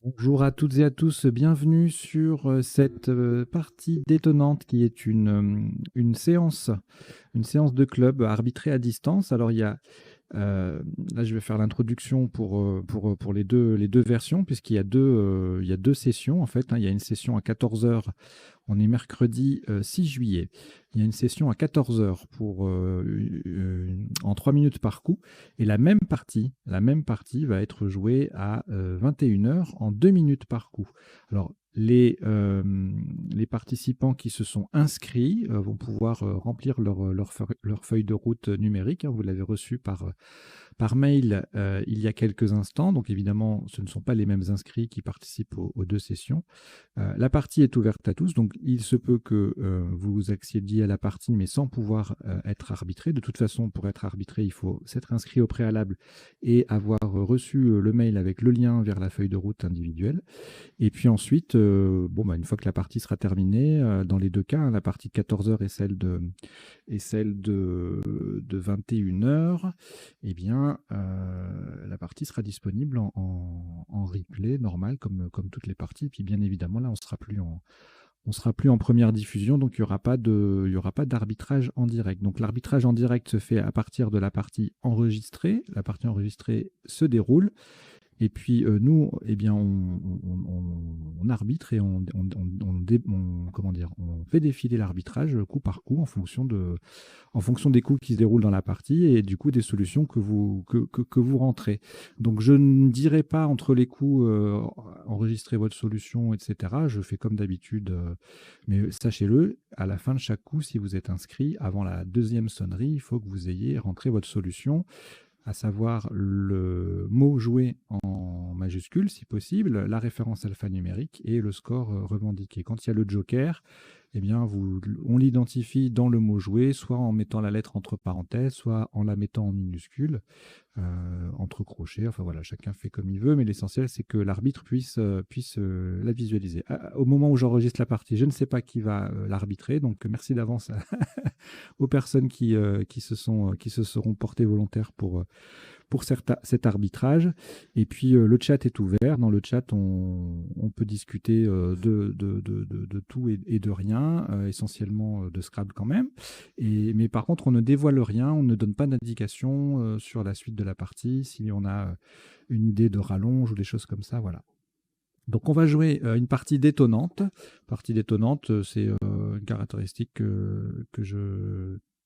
Bonjour à toutes et à tous, bienvenue sur cette partie détonnante qui est une séance de club arbitrée à distance. Alors il y a là, je vais faire l'introduction pour les deux versions, puisqu'il y a il y a deux sessions en fait, hein. Il y a une session à 14 heures. On est mercredi 6 juillet. Il y a une session à 14 heures en 3 minutes par coup. Et la même partie va être jouée à 21 heures en 2 minutes par coup. Alors, les participants qui se sont inscrits vont pouvoir remplir leur feuille de route numérique, hein. Vous l'avez reçu par mail il y a quelques instants. Donc évidemment, ce ne sont pas les mêmes inscrits qui participent aux deux sessions. La partie est ouverte à tous, donc il se peut que vous accédiez à la partie, mais sans pouvoir être arbitré. De toute façon, pour être arbitré, il faut s'être inscrit au préalable et avoir reçu le mail avec le lien vers la feuille de route individuelle. Et puis ensuite, une fois que la partie sera terminée, dans les deux cas, hein, la partie de 14 heures et celle de 21 heures, eh bien, la partie sera disponible en replay normal, comme toutes les parties. Et puis, bien évidemment, là, on sera plus en première diffusion, donc il y aura pas d'arbitrage en direct. Donc, l'arbitrage en direct se fait à partir de la partie enregistrée. La partie enregistrée se déroule. Et puis nous, eh bien, on arbitre et comment dire, on fait défiler l'arbitrage coup par coup en fonction des coups qui se déroulent dans la partie et du coup des solutions que vous rentrez. Donc je ne dirai pas entre les coups enregistrez votre solution, etc. Je fais comme d'habitude, mais sachez-le, à la fin de chaque coup, si vous êtes inscrit, avant la deuxième sonnerie, il faut que vous ayez rentré votre solution, à savoir le mot joué en majuscule, si possible, la référence alphanumérique et le score revendiqué. Quand il y a le joker, eh bien, on l'identifie dans le mot joué, soit en mettant la lettre entre parenthèses, soit en la mettant en minuscule, entre crochets. Enfin voilà, chacun fait comme il veut, mais l'essentiel, c'est que l'arbitre puisse la visualiser. Au moment où j'enregistre la partie, je ne sais pas qui va l'arbitrer, donc merci d'avance aux personnes qui se seront portées volontaires pour cet arbitrage. Et puis le chat est ouvert. Dans le chat, on peut discuter de tout et de rien, essentiellement de Scrabble quand même. Mais par contre, on ne dévoile rien, on ne donne pas d'indication sur la suite de la partie, si on a une idée de rallonge ou des choses comme ça. Voilà. Donc on va jouer une partie détonnante. Partie détonnante, c'est une caractéristique que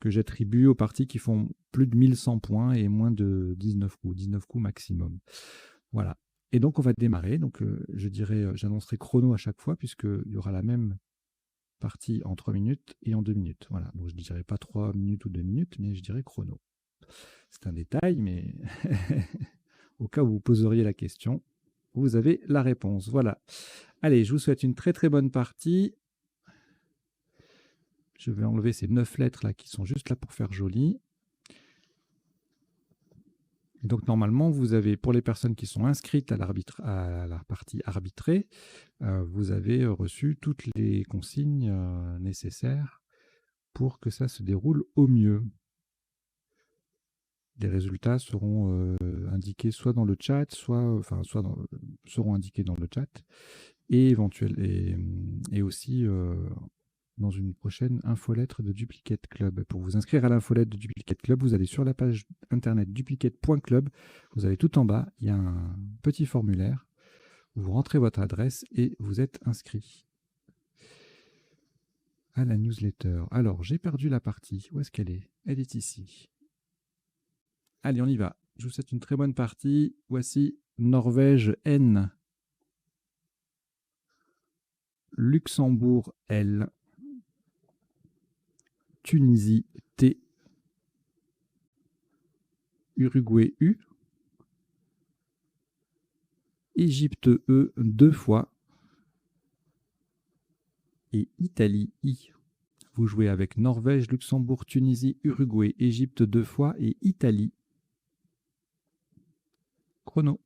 j'attribue aux parties qui font plus de 1100 points et moins de 19 coups maximum. Voilà. Et donc on va démarrer. Donc je dirais, j'annoncerai chrono à chaque fois puisqu'il y aura la même partie en 3 minutes et en 2 minutes. Voilà. Donc je ne dirais pas 3 minutes ou 2 minutes, mais je dirais chrono. C'est un détail, mais au cas où vous poseriez la question, vous avez la réponse. Voilà. Allez, je vous souhaite une très très bonne partie. Je vais enlever ces 9 lettres là qui sont juste là pour faire joli. Et donc normalement, vous avez, pour les personnes qui sont inscrites à la partie arbitrée, vous avez reçu toutes les consignes nécessaires pour que ça se déroule au mieux. Les résultats seront indiqués soit dans le chat, seront indiqués dans le chat, et aussi dans une prochaine infolettre de Duplicate Club. Pour vous inscrire à l'infolettre de Duplicate Club, vous allez sur la page internet duplicate.club. Vous allez tout en bas, il y a un petit formulaire. Vous rentrez votre adresse et vous êtes inscrit à la newsletter. Alors, j'ai perdu la partie. Où est-ce qu'elle est? Elle est ici. Allez, on y va. Je vous souhaite une très bonne partie. Voici Norvège N, Luxembourg L, Tunisie T, Uruguay U, Égypte E 2 fois et Italie I. Vous jouez avec Norvège, Luxembourg, Tunisie, Uruguay, Égypte 2 fois et Italie. Chrono.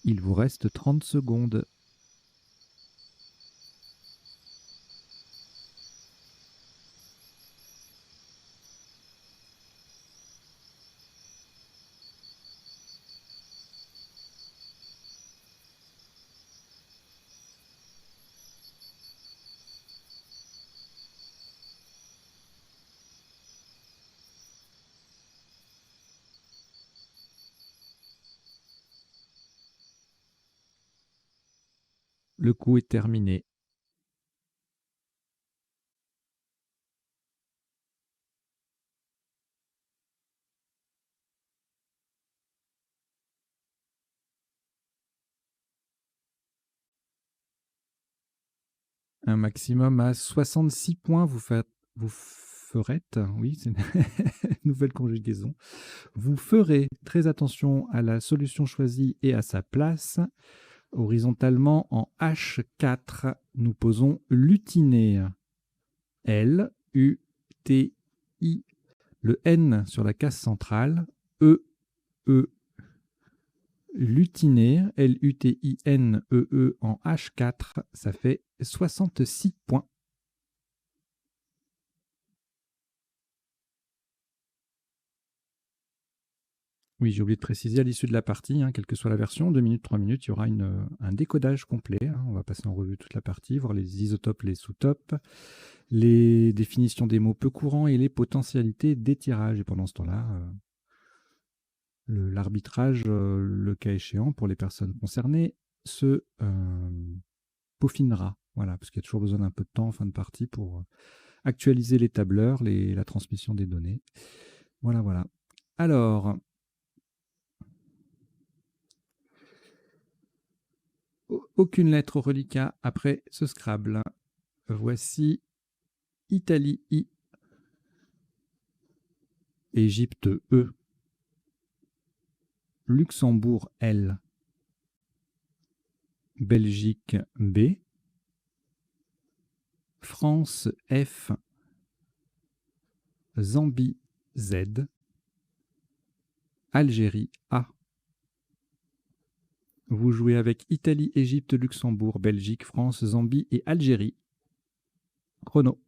Il vous reste 30 secondes. Le coup est terminé. Un maximum à 66 points. Vous ferez, oui, c'est une nouvelle conjugaison. Vous ferez très attention à la solution choisie et à sa place. Horizontalement, en H4, nous posons lutiné. L, U, T, I. Le N sur la case centrale. E, E. Lutiné, L-U-T-I-N-E-E en H4, ça fait 66 points. Oui, j'ai oublié de préciser à l'issue de la partie, quelle que soit la version, 2 minutes, 3 minutes, il y aura un décodage complet. On va passer en revue toute la partie, voir les isotopes, les sous-topes, les définitions des mots peu courants et les potentialités d'étirage. Et pendant ce temps-là, l'arbitrage, le cas échéant, pour les personnes concernées, se peaufinera. Voilà, parce qu'il y a toujours besoin d'un peu de temps en fin de partie pour actualiser les tableurs, la transmission des données. Voilà, voilà. Alors, aucune lettre au reliquat après ce Scrabble. Voici Italie I, Égypte E, Luxembourg L, Belgique B, France F, Zambie Z, Algérie A. Vous jouez avec Italie, Égypte, Luxembourg, Belgique, France, Zambie et Algérie. Chrono.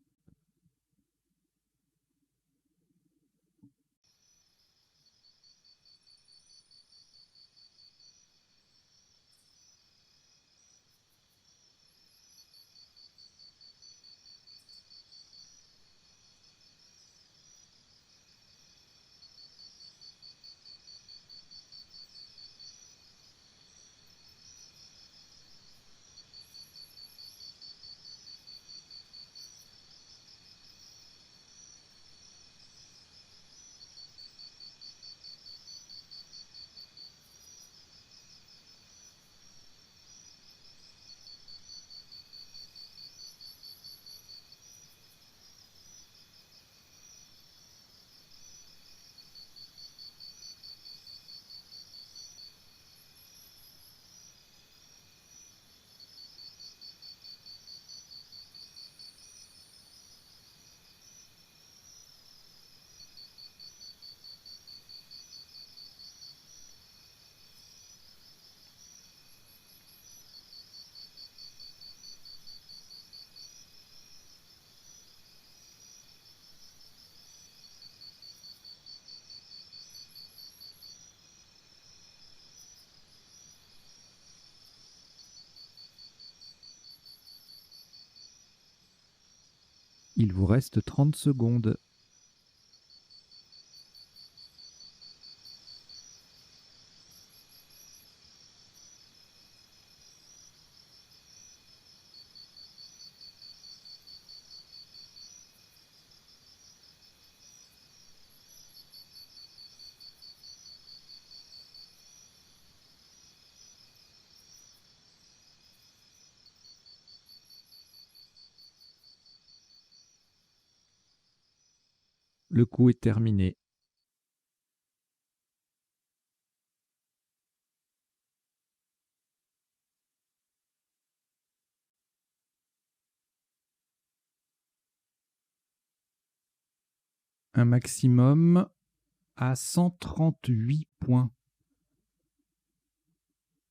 Il vous reste 30 secondes. Le coup est terminé. Un maximum à 138 points.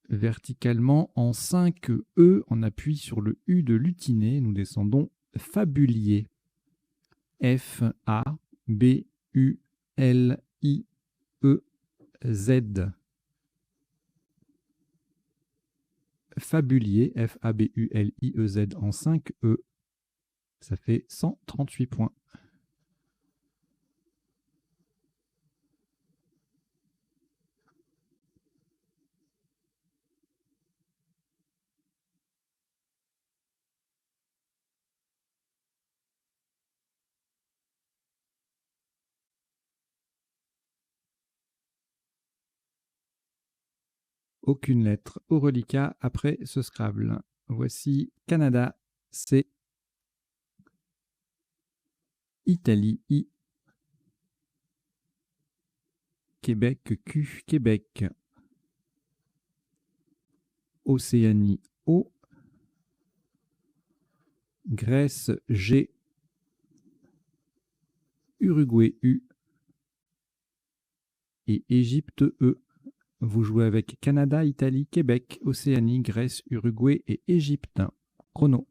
Verticalement, en 5 E, on appuie sur le U de Lutiné. Nous descendons Fabulier. F-A-B-U-L-I-E-Z. Fabulier, F-A-B-U-L-I-E-Z en 5 E. Ça fait 138 points. Aucune lettre au reliquat après ce Scrabble. Voici Canada, C. Italie, I. Québec, Q. Québec. Océanie, O. Grèce, G. Uruguay, U. Et Égypte, E. Vous jouez avec Canada, Italie, Québec, Océanie, Grèce, Uruguay et Égypte. Chrono.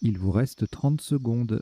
Il vous reste 30 secondes.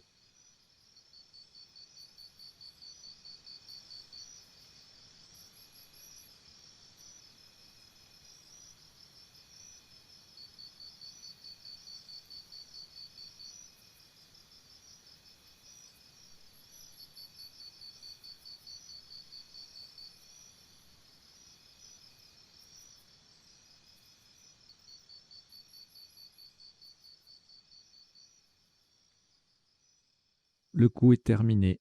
Le coup est terminé.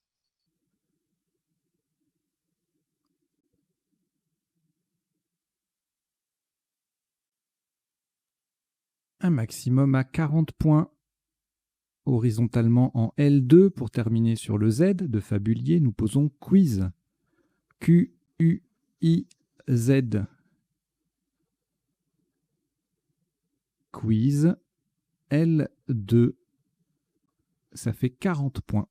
Un maximum à 40 points. Horizontalement en L2 pour terminer sur le Z de Fabulier, nous posons quiz. Q-U-I-Z. Quiz. L2. Ça fait 40 points.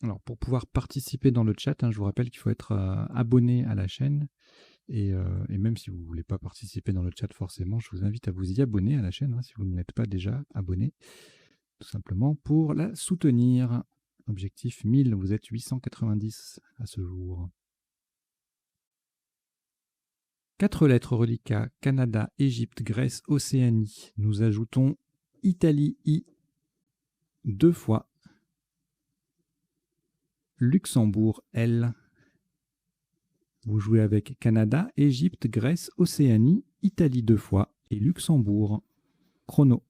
Alors, pour pouvoir participer dans le chat, je vous rappelle qu'il faut être abonné à la chaîne. Et même si vous ne voulez pas participer dans le chat forcément, je vous invite à vous y abonner à la chaîne, si vous n'êtes pas déjà abonné, tout simplement pour la soutenir. Objectif 1000, vous êtes 890 à ce jour. 4 lettres reliquats, Canada, Égypte, Grèce, Océanie. Nous ajoutons Italie, I, 2 fois. Luxembourg, L. Vous jouez avec Canada, Égypte, Grèce, Océanie, Italie 2 fois et Luxembourg. Chrono.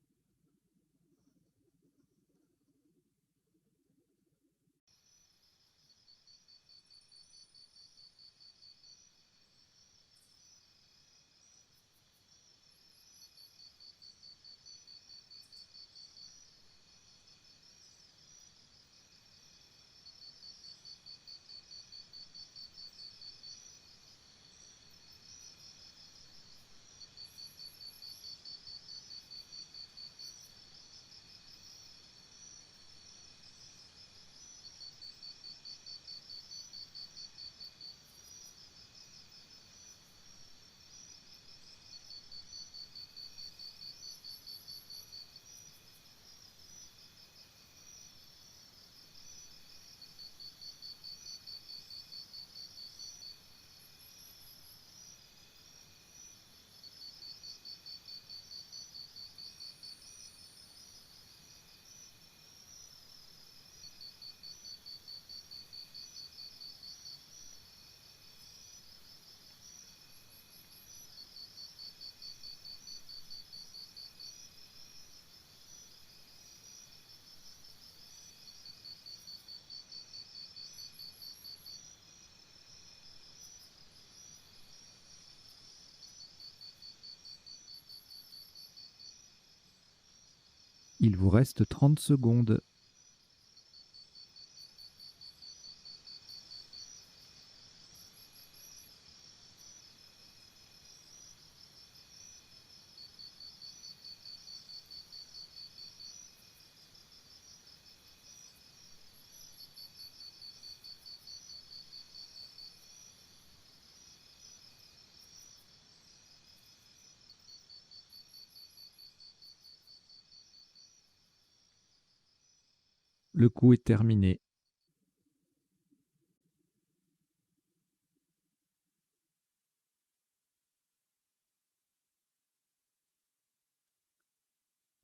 Il vous reste 30 secondes. Le coup est terminé.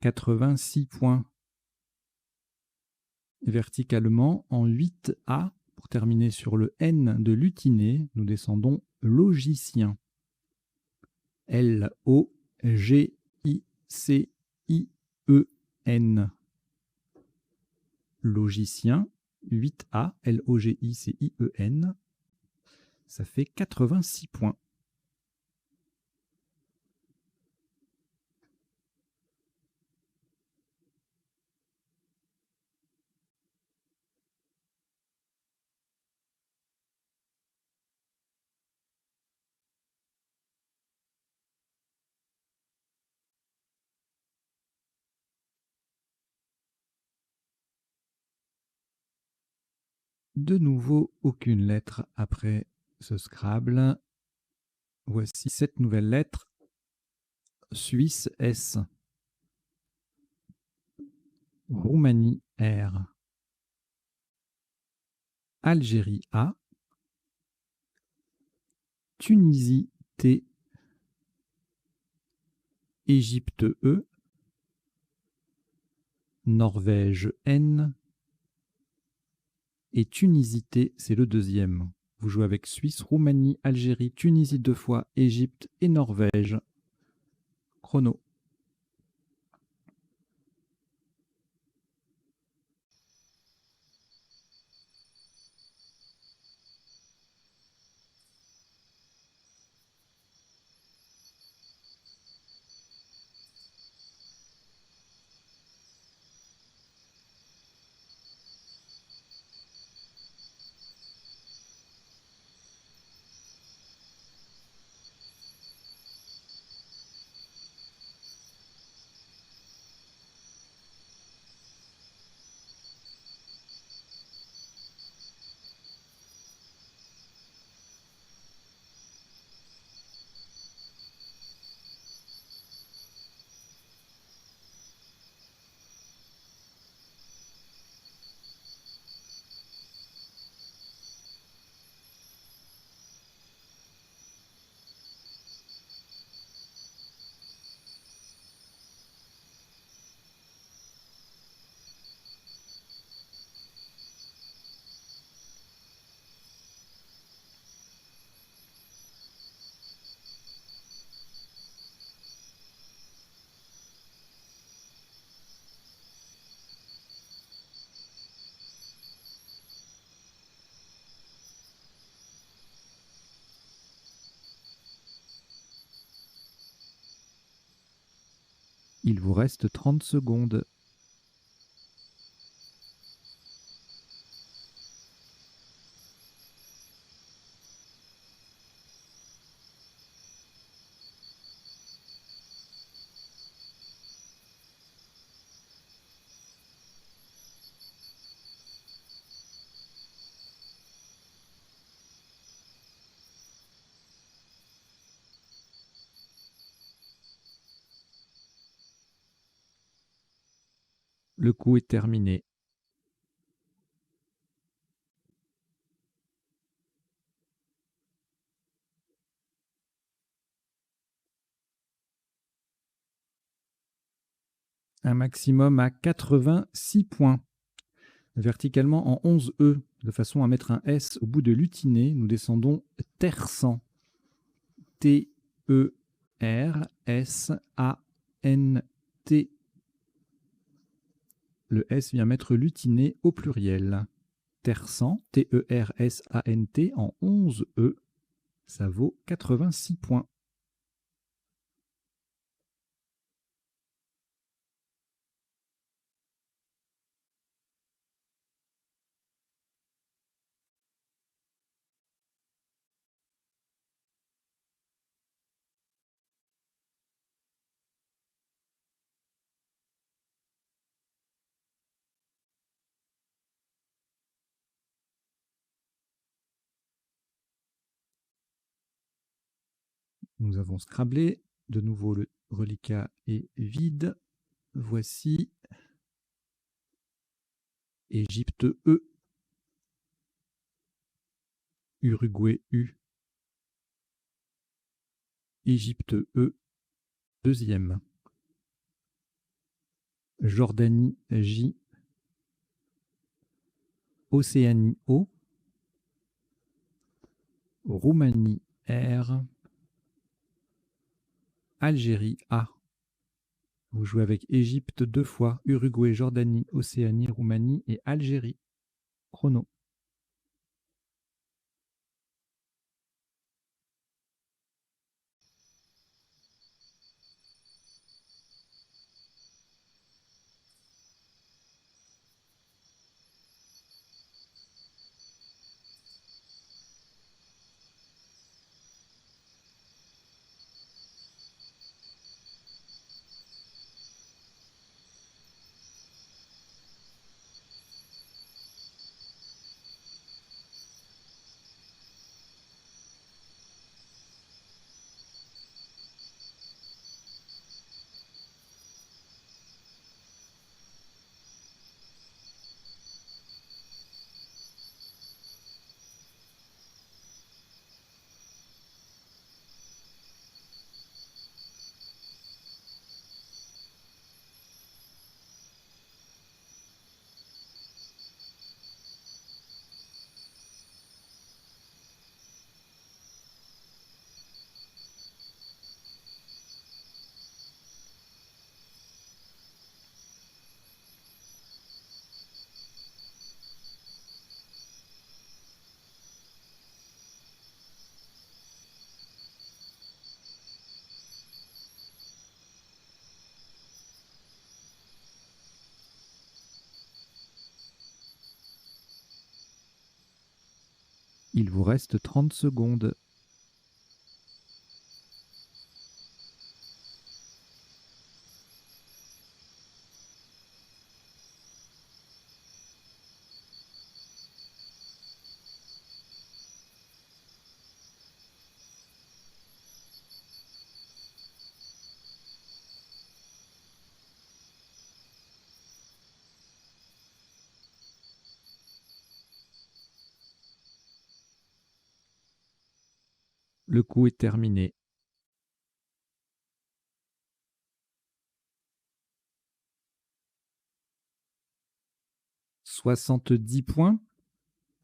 « 86 points. Verticalement, en 8A, pour terminer sur le N de lutiné, nous descendons logicien. L-O-G-I-C-I-E-N. Logicien, 8A, L-O-G-I-C-I-E-N. Ça fait 86 points. De nouveau, aucune lettre après ce Scrabble. Voici 7 nouvelles lettres. Suisse S. Roumanie R. Algérie A. Tunisie T. Égypte E. Norvège N. Et Tunisie T, c'est le deuxième. Vous jouez avec Suisse, Roumanie, Algérie, Tunisie 2 fois, Égypte et Norvège. Chrono. Il vous reste 30 secondes. Le coup est terminé. Un maximum à 86 points. Verticalement en 11E, de façon à mettre un S au bout de lutiné, nous descendons tersan. T-E-R-S-A-N-T. Le S vient mettre lutiné au pluriel. Tersan, T-E-R-S-A-N-T en 11E. Ça vaut 86 points. Nous avons scrablé. De nouveau, le reliquat est vide. Voici Égypte E, Uruguay U, Égypte E, deuxième. Jordanie J, Océanie O, Roumanie R, Algérie A. Vous jouez avec Égypte 2 fois, Uruguay, Jordanie, Océanie, Roumanie et Algérie. Chrono. Il vous reste 30 secondes. Le coup est terminé. « 70 points,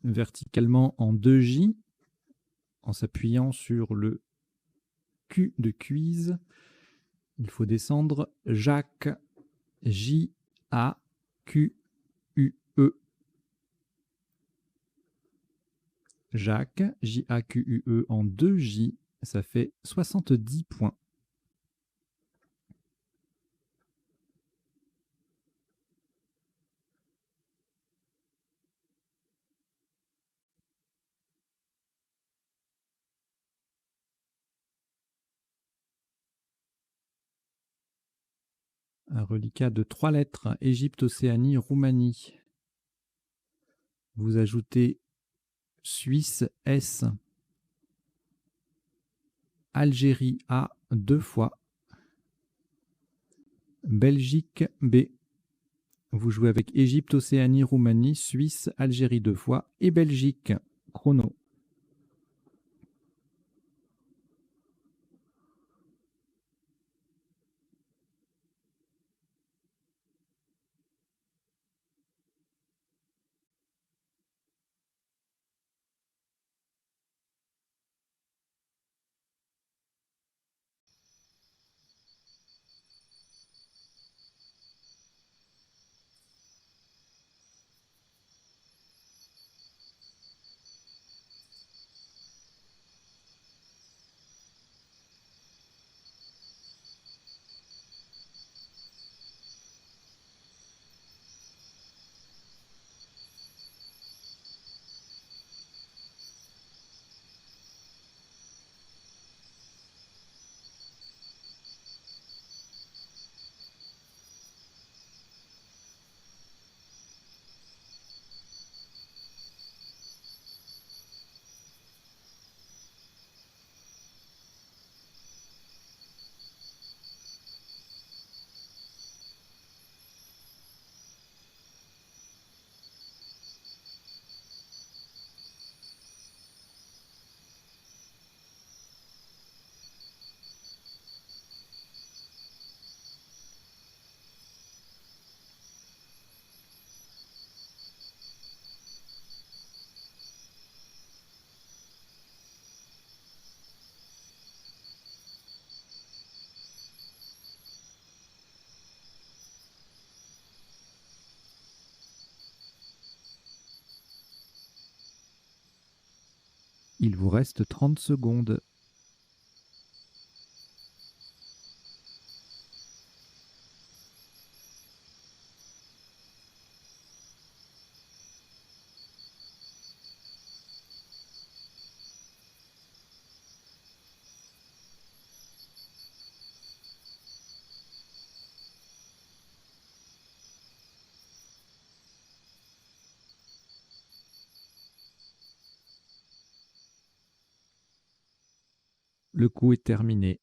verticalement en 2J, en s'appuyant sur le Q de quiz. Il faut descendre Jacques, J-A-Q-U-E. Jacques, J-A-Q-U-E en 2J, ça fait 70 points. Un reliquat de 3 lettres, Égypte, Océanie, Roumanie. Vous ajoutez Suisse S, Algérie A 2 fois, Belgique B. Vous jouez avec Égypte, Océanie, Roumanie, Suisse, Algérie 2 fois et Belgique. Chrono. Il vous reste 30 secondes. Le coup est terminé.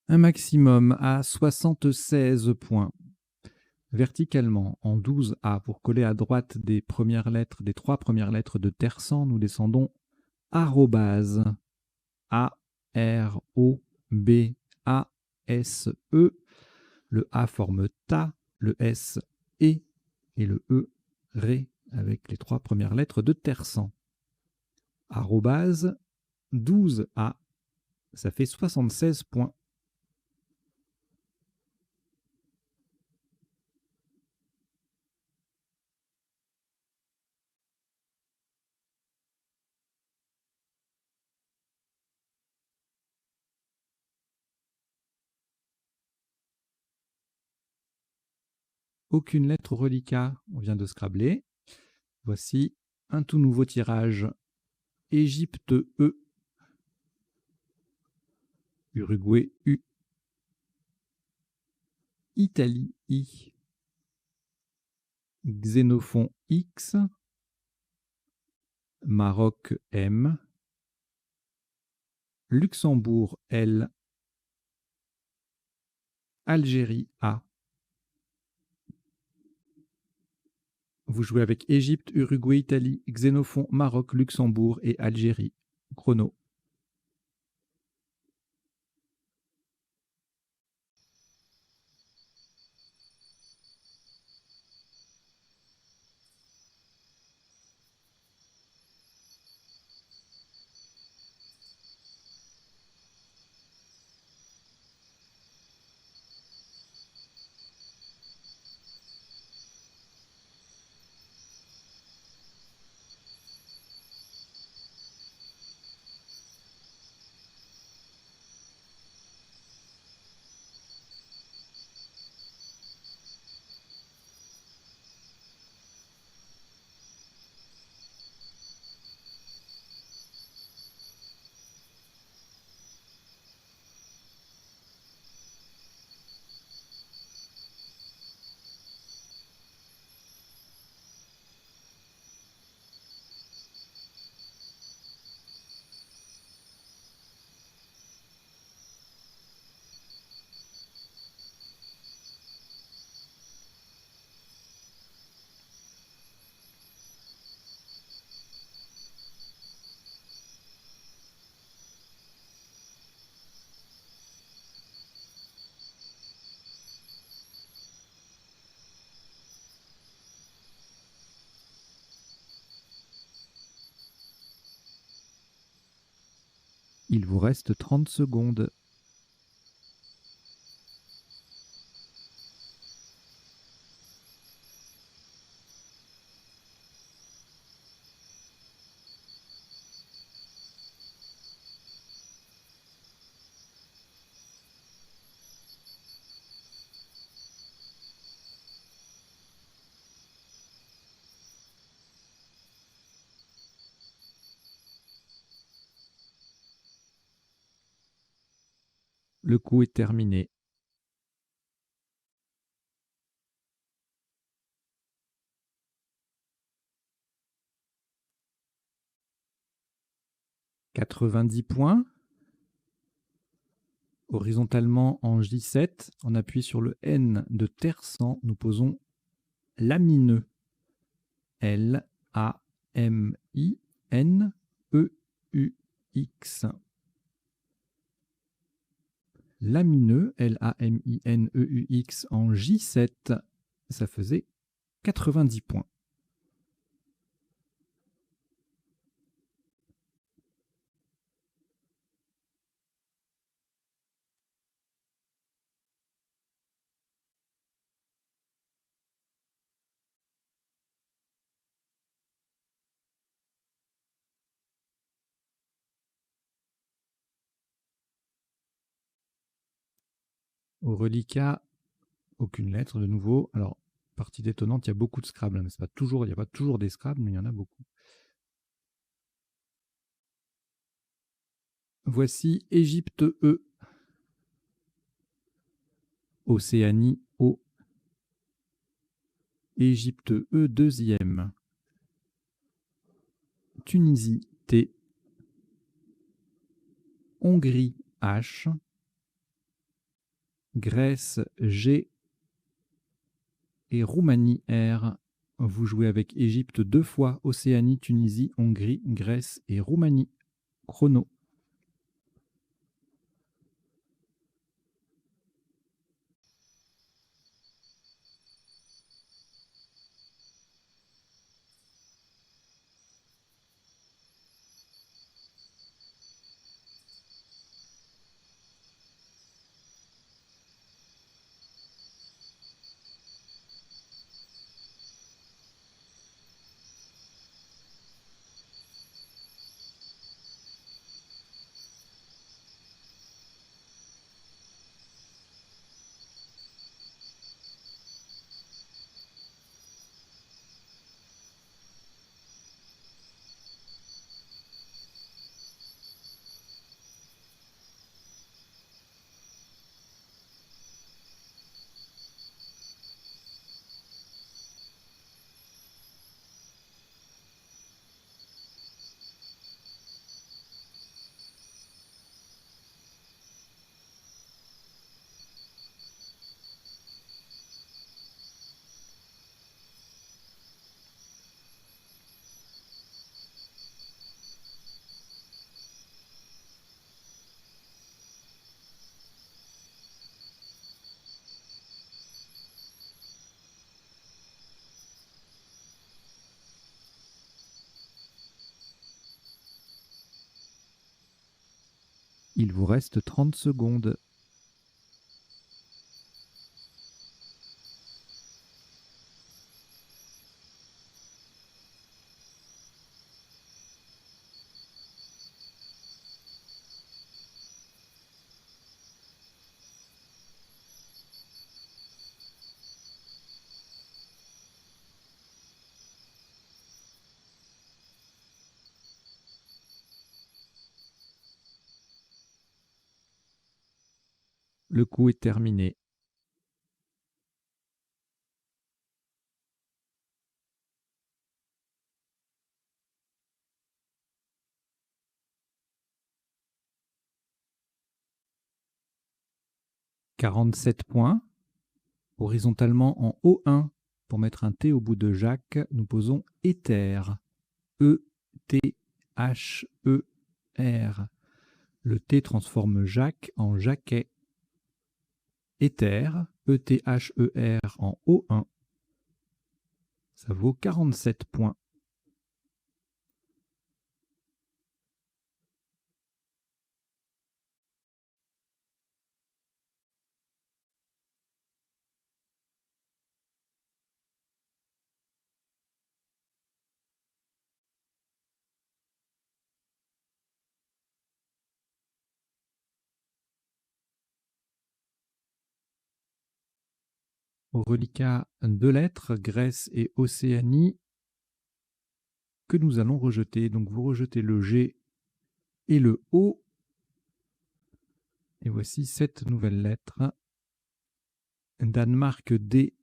Un maximum à 76 points. Verticalement, en 12A, pour coller à droite des trois premières lettres de Tersan, nous descendons arrobase, A-R-O-B-A-S-E. Le A forme ta, le S et le E ré, avec les trois premières lettres de Tersan. Arrobase 12A, ça fait 76 points. Aucune lettre au reliquat, on vient de scrabler. Voici un tout nouveau tirage. Égypte E, Uruguay U, Italie I, Xénophon X, Maroc M, Luxembourg L, Algérie A. Vous jouez avec Égypte, Uruguay, Italie, Xénophon, Maroc, Luxembourg et Algérie. Chrono. Il vous reste 30 secondes. Le coup est terminé. « 90 points. Horizontalement en J7, on appuie sur le N de Tersan, nous posons lamineux. L-A-M-I-N-E-U-X. Lamineux, L-A-M-I-N-E-U-X en J7, ça faisait 90 points. Au reliquat, aucune lettre de nouveau. Alors, partie détonnante, il y a beaucoup de Scrabble, hein, mais c'est pas toujours, il n'y a pas toujours des Scrabble, mais il y en a beaucoup. Voici Égypte E, Océanie O, Égypte E deuxième, Tunisie T, Hongrie H, Grèce G et Roumanie R. Vous jouez avec Égypte 2 fois, Océanie, Tunisie, Hongrie, Grèce et Roumanie. Chrono. Il vous reste 30 secondes. Le coup est terminé. « 47 points. Horizontalement en O1, pour mettre un T au bout de Jacques, nous posons éther. E-T-H-E-R. Le T transforme Jacques en Jacquet. Éther, E-T-H-E-R en O1. Ça vaut 47 points. Au reliquat, 2 lettres, Grèce et Océanie, que nous allons rejeter. Donc vous rejetez le G et le O. Et voici 7 nouvelles lettres. Danemark D,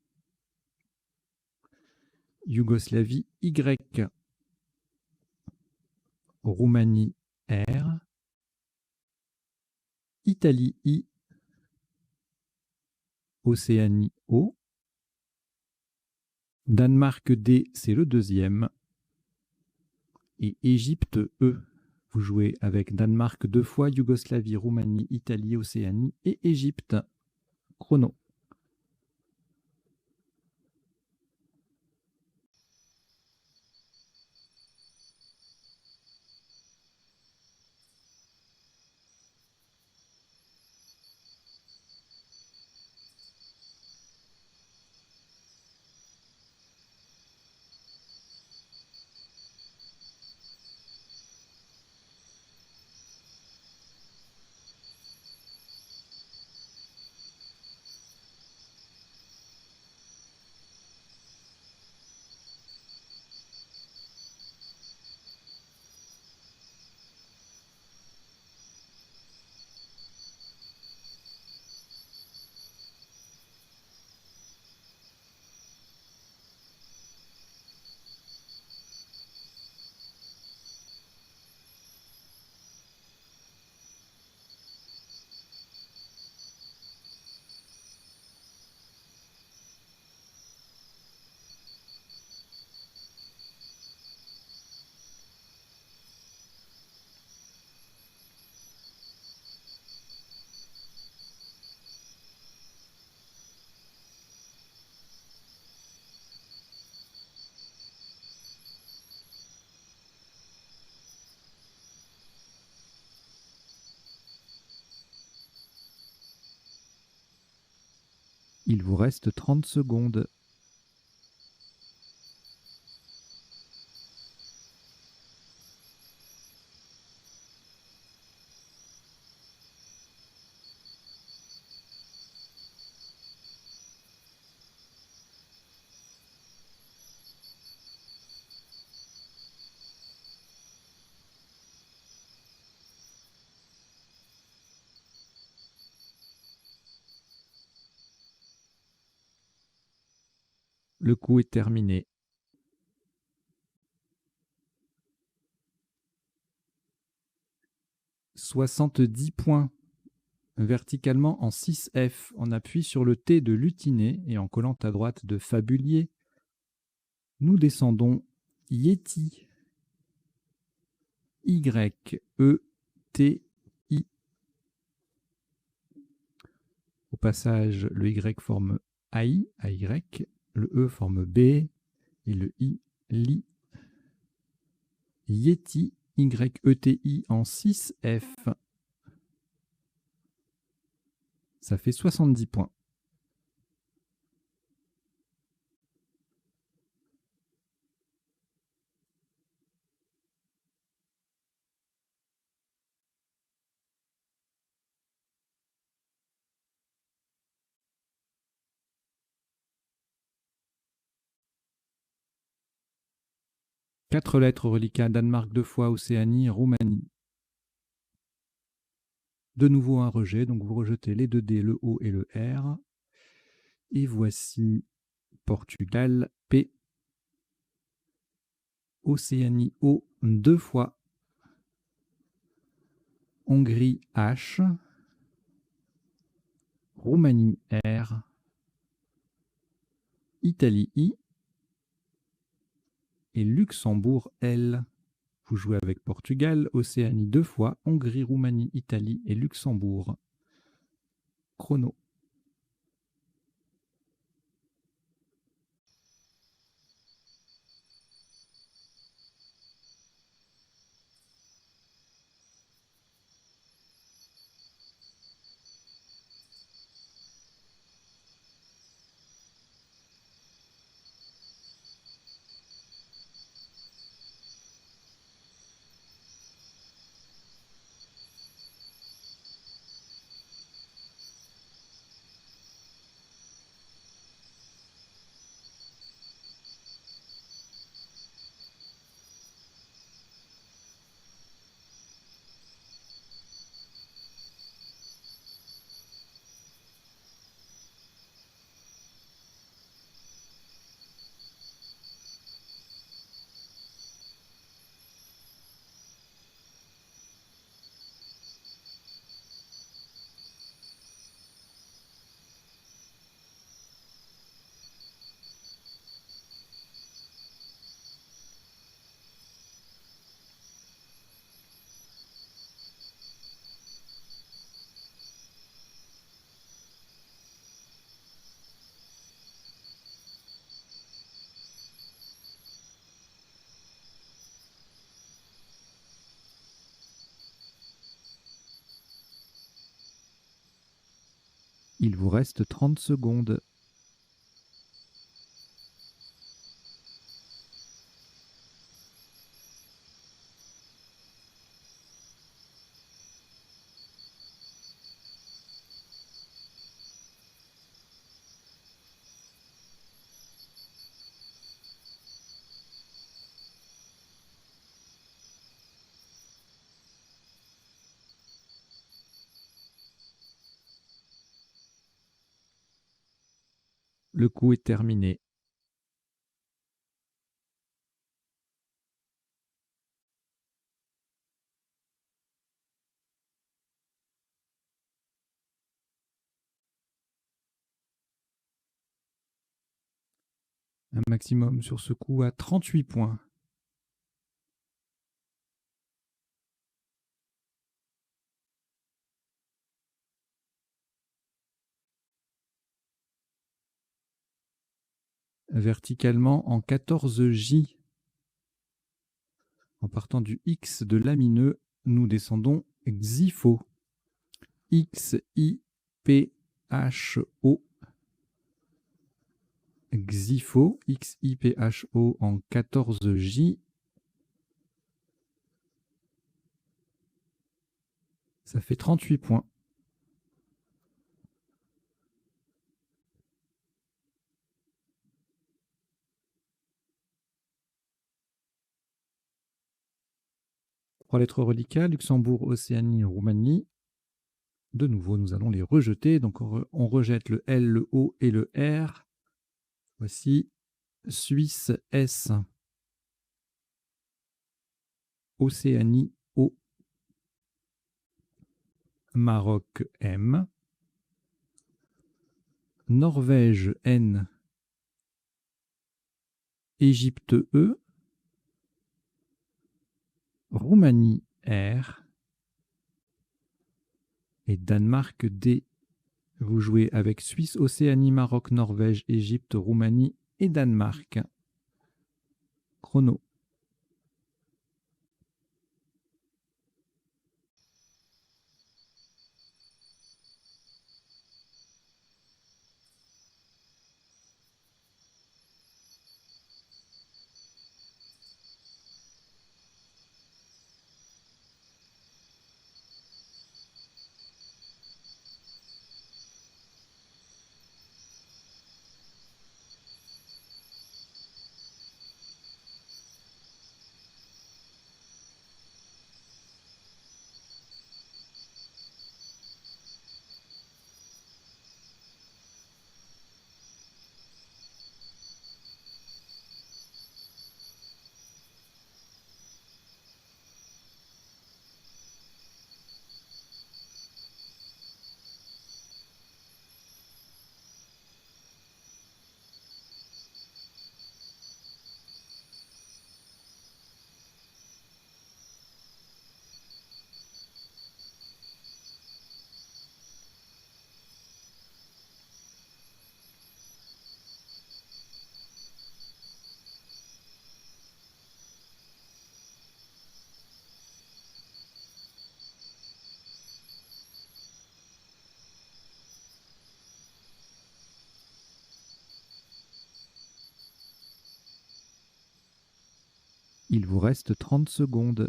Yougoslavie Y, Roumanie R, Italie I, Océanie O, Danemark D, c'est le deuxième, et Égypte E. Vous jouez avec Danemark 2 fois, Yougoslavie, Roumanie, Italie, Océanie et Égypte. Chrono. Il vous reste 30 secondes. Le coup est terminé. 70 points. Verticalement en 6F, on appuie sur le T de Lutiné et en collant à droite de Fabulier, nous descendons Yeti. Y-E-T-I. Au passage, le Y forme AI, AY, le E forme B et le I, Li. Yeti, Y-E-T-I en 6F. Ça fait 70 points. Quatre lettres reliquat, Danemark 2 fois, Océanie, Roumanie. De nouveau un rejet, donc vous rejetez les 2 D, le O et le R. Et voici Portugal, P. Océanie, O 2 fois. Hongrie, H. Roumanie, R. Italie, I. Et Luxembourg, L. Vous jouez avec Portugal, Océanie 2 fois, Hongrie, Roumanie, Italie et Luxembourg. Chrono. Il vous reste 30 secondes. Le coup est terminé. Un maximum sur ce coup à 38 points. Verticalement en 14J. En partant du X de lamineux, nous descendons Xipho. X-I-P-H-O. Xipho, XIPHO en 14J. Ça fait 38 points. Trois lettres reliquats, Luxembourg, Océanie, Roumanie. De nouveau, nous allons les rejeter. Donc, on rejette le L, le O et le R. Voici Suisse, S. Océanie, O. Maroc, M. Norvège, N. Égypte, E. Roumanie, R. Et Danemark, D. Vous jouez avec Suisse, Océanie, Maroc, Norvège, Égypte, Roumanie et Danemark. Chrono. Il vous reste 30 secondes.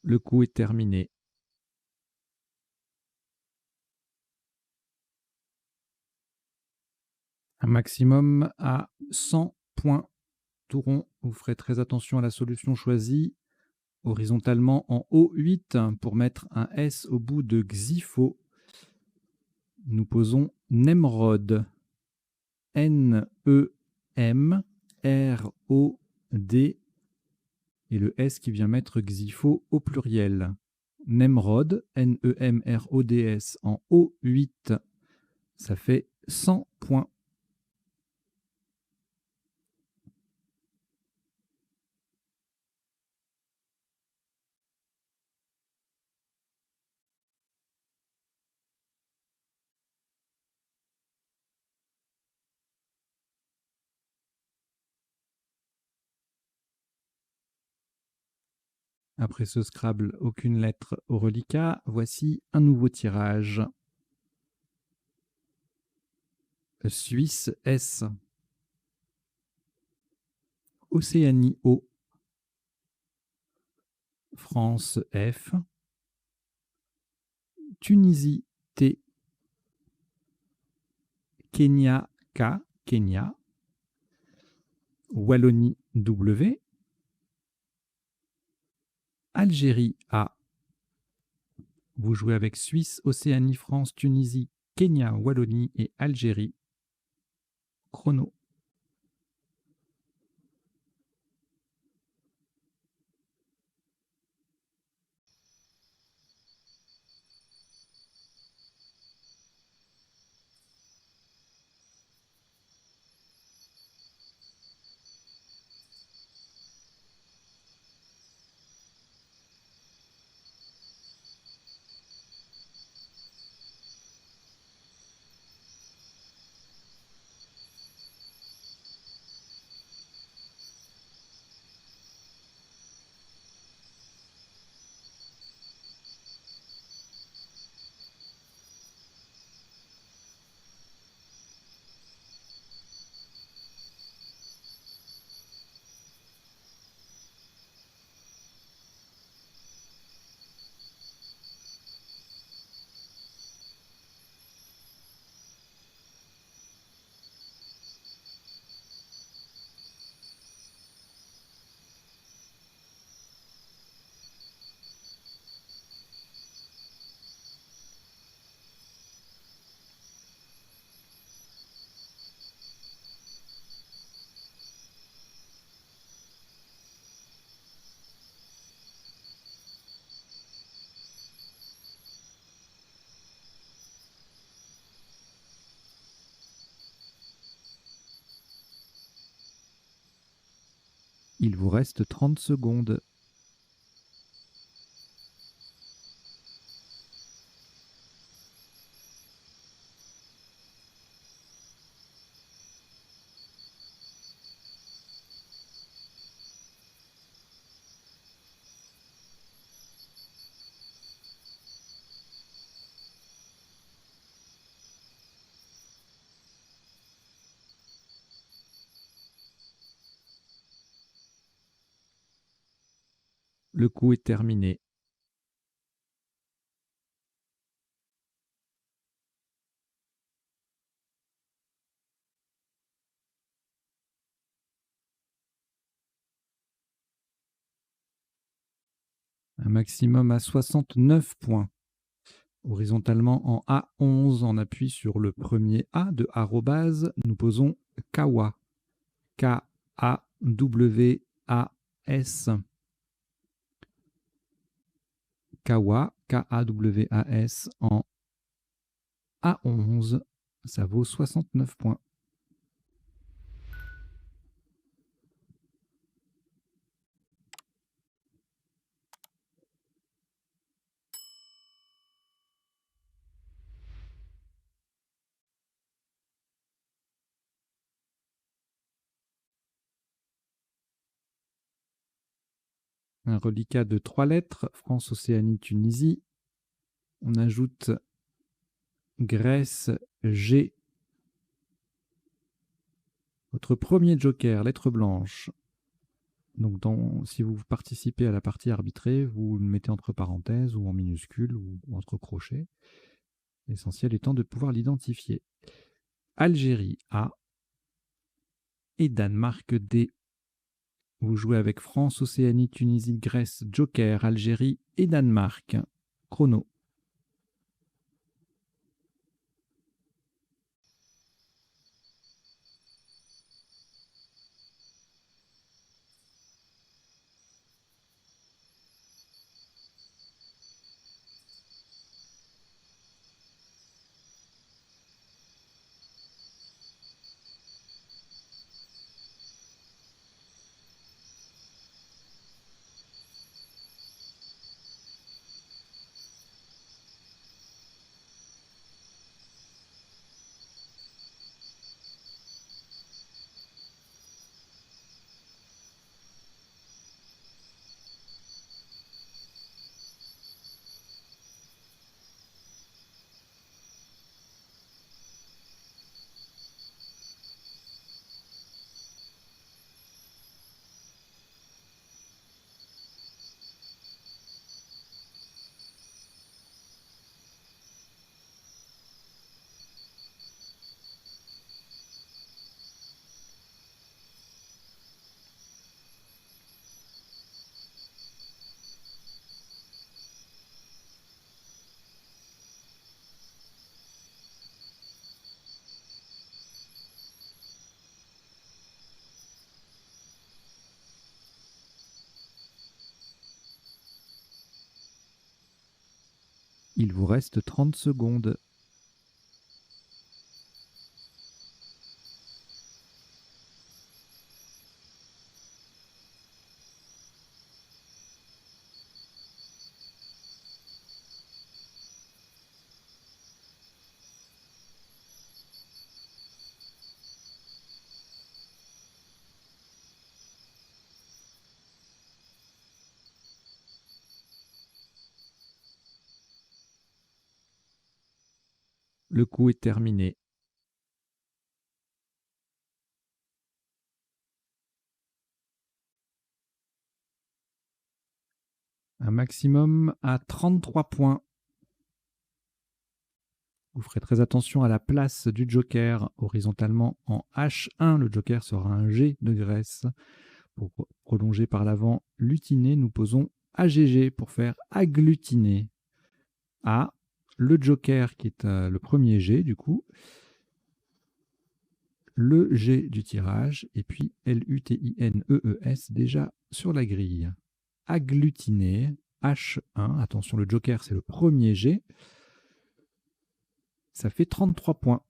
Le coup est terminé. Un maximum à 100 points. Tout rond, vous ferez très attention à la solution choisie. Horizontalement en O8 pour mettre un S au bout de Xipho. Nous posons Nemrod. N-E-M-R-O-D. Et le S qui vient mettre Xipho au pluriel. Nemrod, N-E-M-R-O-D-S en O8. Ça fait 100 points. Après ce Scrabble, aucune lettre au reliquat. Voici un nouveau tirage. Suisse S. Océanie O. France F. Tunisie T. Kenya K. Kenya. Wallonie W. Algérie A. Vous jouez avec Suisse, Océanie, France, Tunisie, Kenya, Wallonie et Algérie. Chrono. Il vous reste 30 secondes. Le coup est terminé. Un maximum à 69 points. Horizontalement en A11, on appuie sur le premier A de arrobase. Nous posons Kawa. K-A-W-A-S. Kawa, K-A-W-A-S en A11. Ça vaut 69 points. Un reliquat de 3 lettres, France, Océanie, Tunisie. On ajoute Grèce, G. Votre premier joker, lettre blanche. Donc, si vous participez à la partie arbitrée, vous le mettez entre parenthèses ou en minuscule ou entre crochets. L'essentiel étant de pouvoir l'identifier. Algérie, A. Et Danemark, D. Vous jouez avec France, Océanie, Tunisie, Grèce, Joker, Algérie et Danemark. Chrono. Il vous reste 30 secondes. Le coup est terminé. Un maximum à 33 points. Vous ferez très attention à la place du joker horizontalement en H1. Le joker sera un G de Grèce. Pour prolonger par l'avant l'utiné, nous posons AGG pour faire agglutiner. A, le joker qui est le premier G du coup, le G du tirage, et puis L-U-T-I-N-E-E-S déjà sur la grille. Agglutiner, H1, attention le joker c'est le premier G, ça fait 33 points.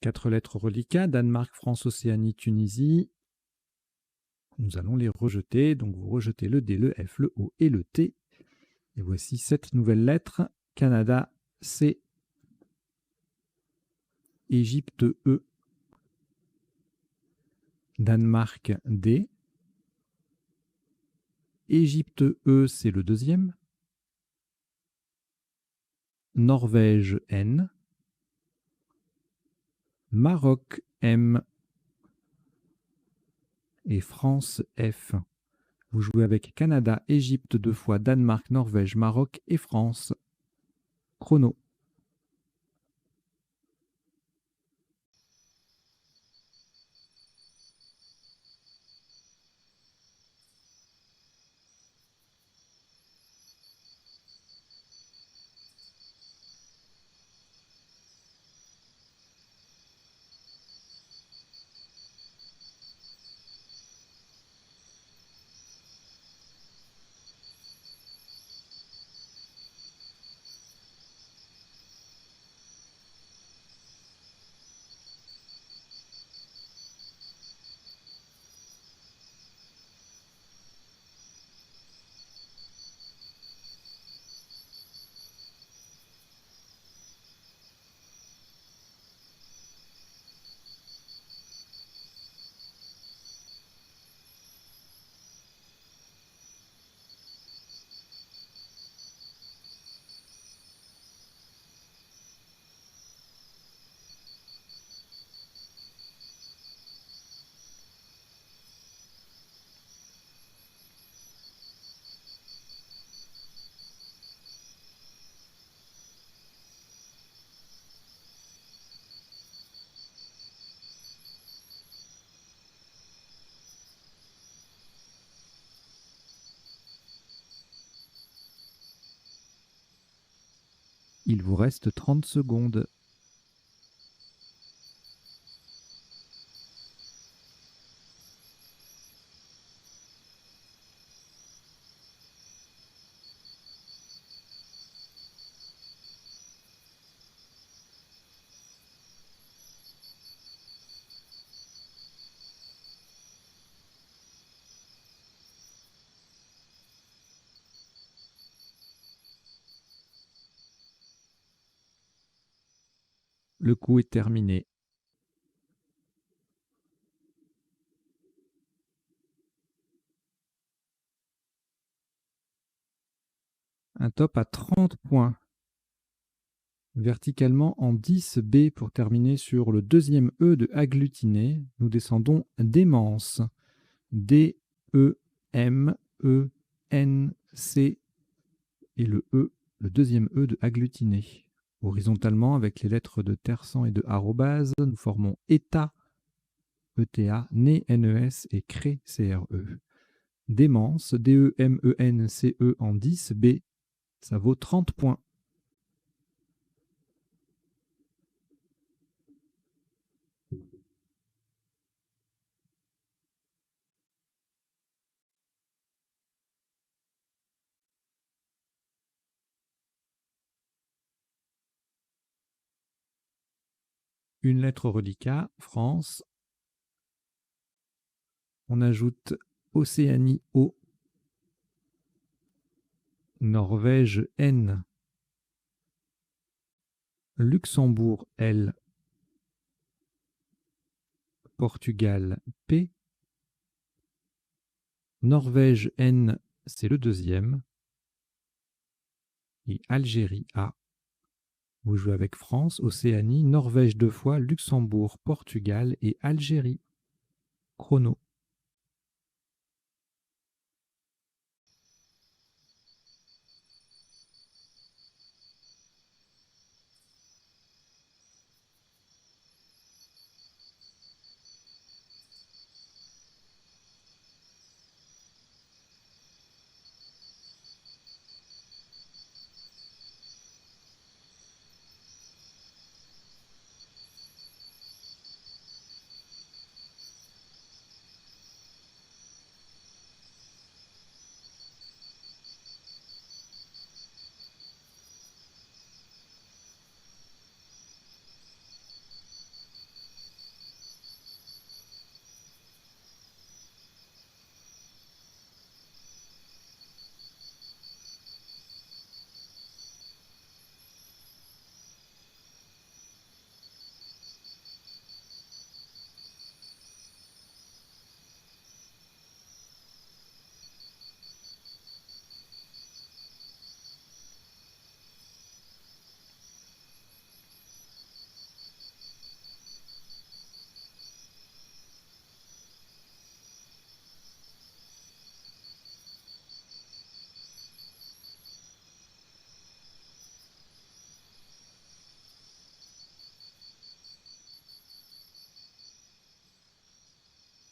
4 lettres reliquats, Danemark, France, Océanie, Tunisie. Nous allons les rejeter. Donc vous rejetez le D, le F, le O et le T. Et voici 7 nouvelles lettres. Canada, C. Égypte, E. Danemark, D. Égypte, E, c'est le deuxième. Norvège, N. Maroc, M. Et France, F. Vous jouez avec Canada, Égypte 2 fois, Danemark, Norvège, Maroc et France. Chrono. Il vous reste 30 secondes. Le coup est terminé. Un top à 30 points. Verticalement en 10 B pour terminer sur le deuxième E de agglutiné. Nous descendons démence. D, E, M, E, N, C et le E, le deuxième E de agglutiné. Horizontalement, avec les lettres de terçant et de arrobase, nous formons ETA, ETA, né, NES et cré, CRE. Démence, D-E-M-E-N-C-E en 10 B, ça vaut 30 points. Une lettre reliquat, France. On ajoute Océanie, O. Norvège, N. Luxembourg, L. Portugal, P. Norvège, N, c'est le deuxième. Et Algérie, A. Vous jouez avec France, Océanie, Norvège 2 fois, Luxembourg, Portugal et Algérie. Chrono.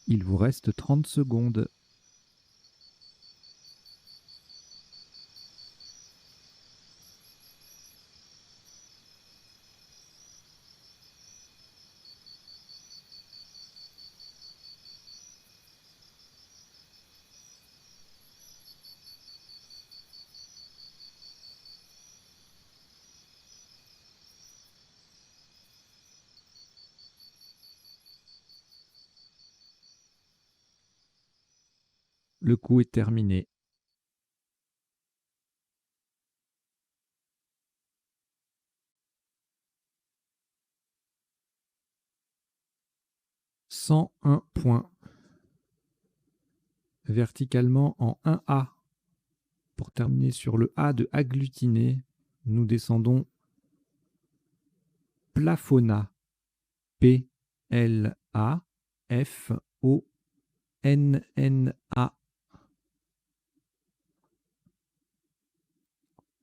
Il vous reste 30 secondes. Le coup est terminé. « 101 points. Verticalement en 1A. Pour terminer sur le A de agglutiner, nous descendons plafonna. P-L-A-F-O-N-N-A.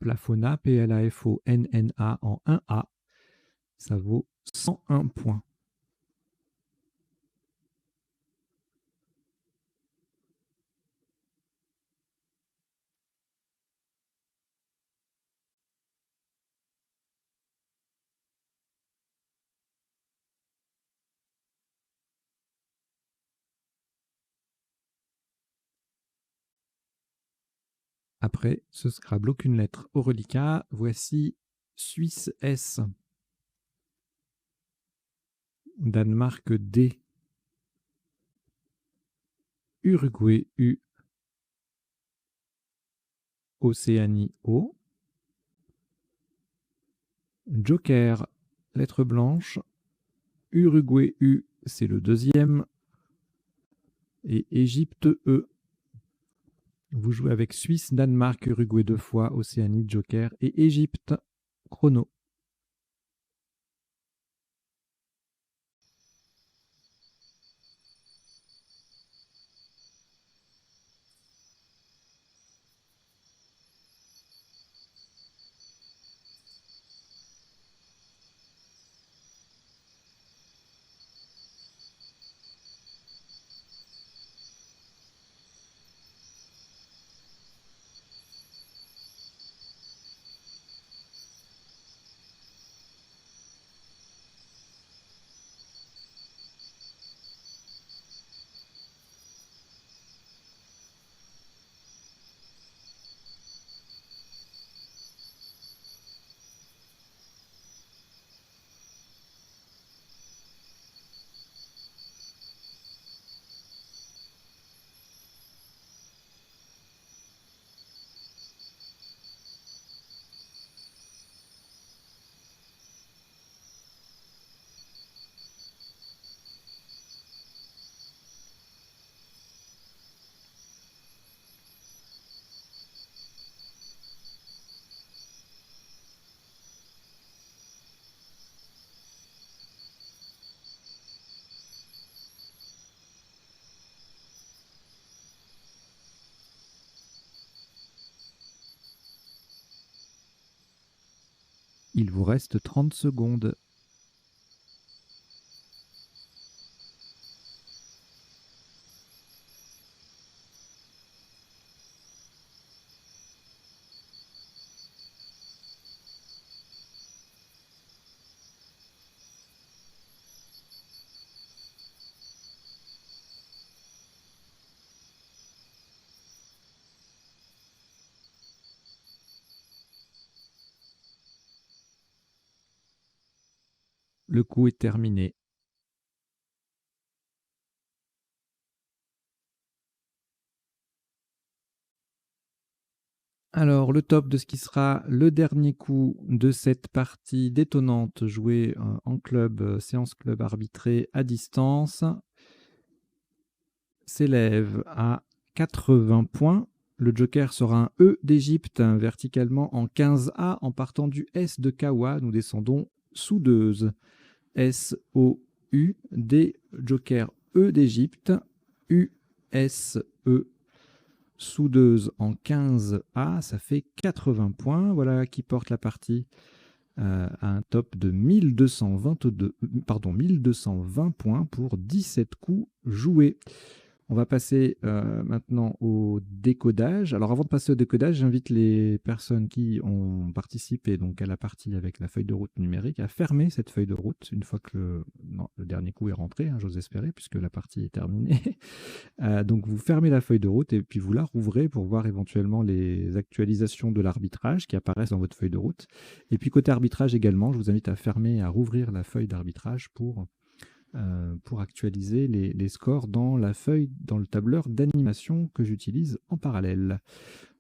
Plafonna, P-L-A-F-O-N-N-A en 1A. Ça vaut 101 points. Après ce Scrabble, aucune lettre au reliquat. Voici Suisse S. Danemark D. Uruguay U. Océanie O. Joker, lettre blanche. Uruguay U, c'est le deuxième. Et Égypte E. Vous jouez avec Suisse, Danemark, Uruguay 2 fois, Océanie, Joker et Égypte. Chrono. Il vous reste 30 secondes. Le coup est terminé. Alors, le top de ce qui sera le dernier coup de cette partie détonnante jouée en club, séance club arbitrée à distance, s'élève à 80 points. Le joker sera un E d'Égypte, verticalement en 15A. En partant du S de Kawa, nous descendons soudeuse. S-O-U, D, joker E d'Égypte, U-S-E, soudeuse en 15A, ça fait 80 points. Voilà qui porte la partie à un top de 1220 points pour 17 coups joués. On va passer maintenant au décodage. Alors avant de passer au décodage, j'invite les personnes qui ont participé donc, à la partie avec la feuille de route numérique à fermer cette feuille de route une fois que le dernier coup est rentré, hein, j'ose espérer, puisque la partie est terminée. Donc vous fermez la feuille de route et puis vous la rouvrez pour voir éventuellement les actualisations de l'arbitrage qui apparaissent dans votre feuille de route. Et puis côté arbitrage également, je vous invite à fermer et à rouvrir la feuille d'arbitrage pour actualiser les scores dans la feuille, dans le tableur d'animation que j'utilise en parallèle.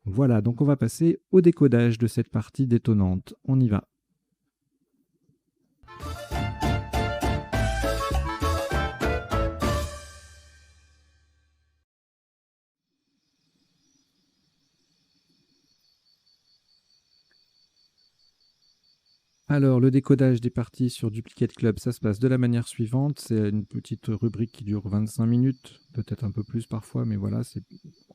Voilà, donc on va passer au décodage de cette partie détonnante. On y va. Alors, le décodage des parties sur Duplicate Club, ça se passe de la manière suivante. C'est une petite rubrique qui dure 25 minutes, peut-être un peu plus parfois, mais voilà, c'est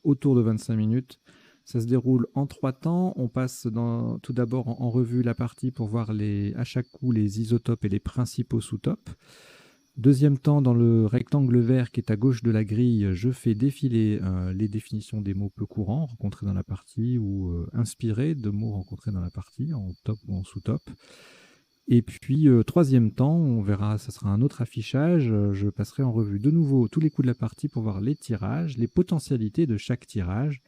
autour de 25 minutes. Ça se déroule en 3 temps. On passe tout d'abord en revue la partie pour voir à chaque coup les isotopes et les principaux sous-topes. Deuxième temps, dans le rectangle vert qui est à gauche de la grille, je fais défiler les définitions des mots peu courants rencontrés dans la partie ou inspirés de mots rencontrés dans la partie, en top ou en sous-top. Et puis, troisième temps, on verra, ça sera un autre affichage. Je passerai en revue de nouveau tous les coups de la partie pour voir les tirages, les potentialités de chaque tirage,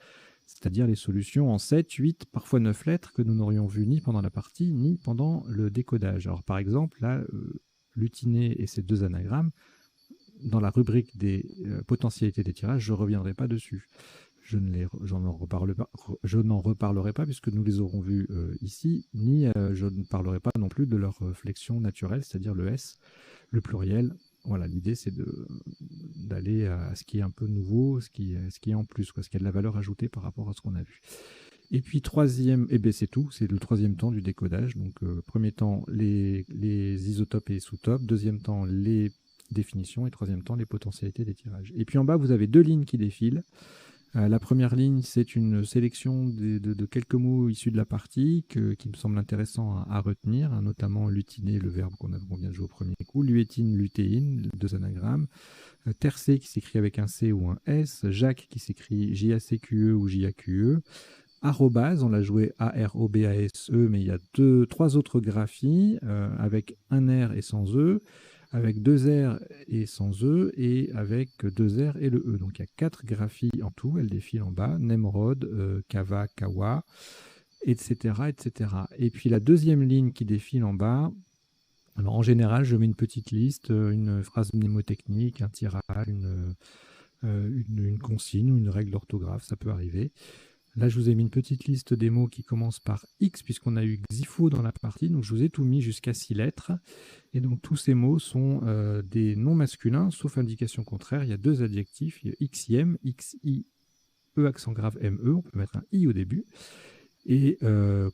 c'est-à-dire les solutions en 7, 8, parfois 9 lettres que nous n'aurions vues ni pendant la partie, ni pendant le décodage. Alors par exemple, là, Lutiné et ses 2 anagrammes, dans la rubrique des potentialités des tirages, je ne reviendrai pas dessus. Je n'en reparlerai pas puisque nous les aurons vus ici, ni je ne parlerai pas non plus de leur flexion naturelle, c'est-à-dire le S, le pluriel. Voilà, l'idée c'est d'aller à ce qui est un peu nouveau, ce qui est en plus, ce qui a de la valeur ajoutée par rapport à ce qu'on a vu. Et puis troisième, c'est tout, c'est le troisième temps du décodage. Donc premier temps, les isotopes et les sous-topes, deuxième temps, les définitions, et troisième temps, les potentialités des tirages. Et puis en bas, vous avez 2 lignes qui défilent. La première ligne, c'est une sélection de quelques mots issus de la partie qui me semble intéressant à retenir, hein, notamment lutiner, le verbe qu'on vient de jouer au premier coup, luétine, lutéine, 2 anagrammes, tercé qui s'écrit avec un C ou un S, Jacques qui s'écrit J-A-C-Q-E ou J-A-Q-E, arrobase, on l'a joué A-R-O-B-A-S-E, mais il y a 3 autres graphies avec un R et sans E, avec 2 R et sans E, et avec 2 R et le E. Donc il y a 4 graphies en tout, elles défilent en bas, Nemrod, Kava, Kawa, etc., etc. Et puis la deuxième ligne qui défile en bas, alors en général, je mets une petite liste, une phrase mnémotechnique, un tirage, une consigne, une règle d'orthographe, ça peut arriver. Là, je vous ai mis une petite liste des mots qui commencent par X, puisqu'on a eu Xifo dans la partie. Donc, je vous ai tout mis jusqu'à 6 lettres. Et donc, tous ces mots sont des noms masculins, sauf indication contraire. Il y a 2 adjectifs. Il y a XIM, XI, E accent grave ME. On peut mettre un I au début. Et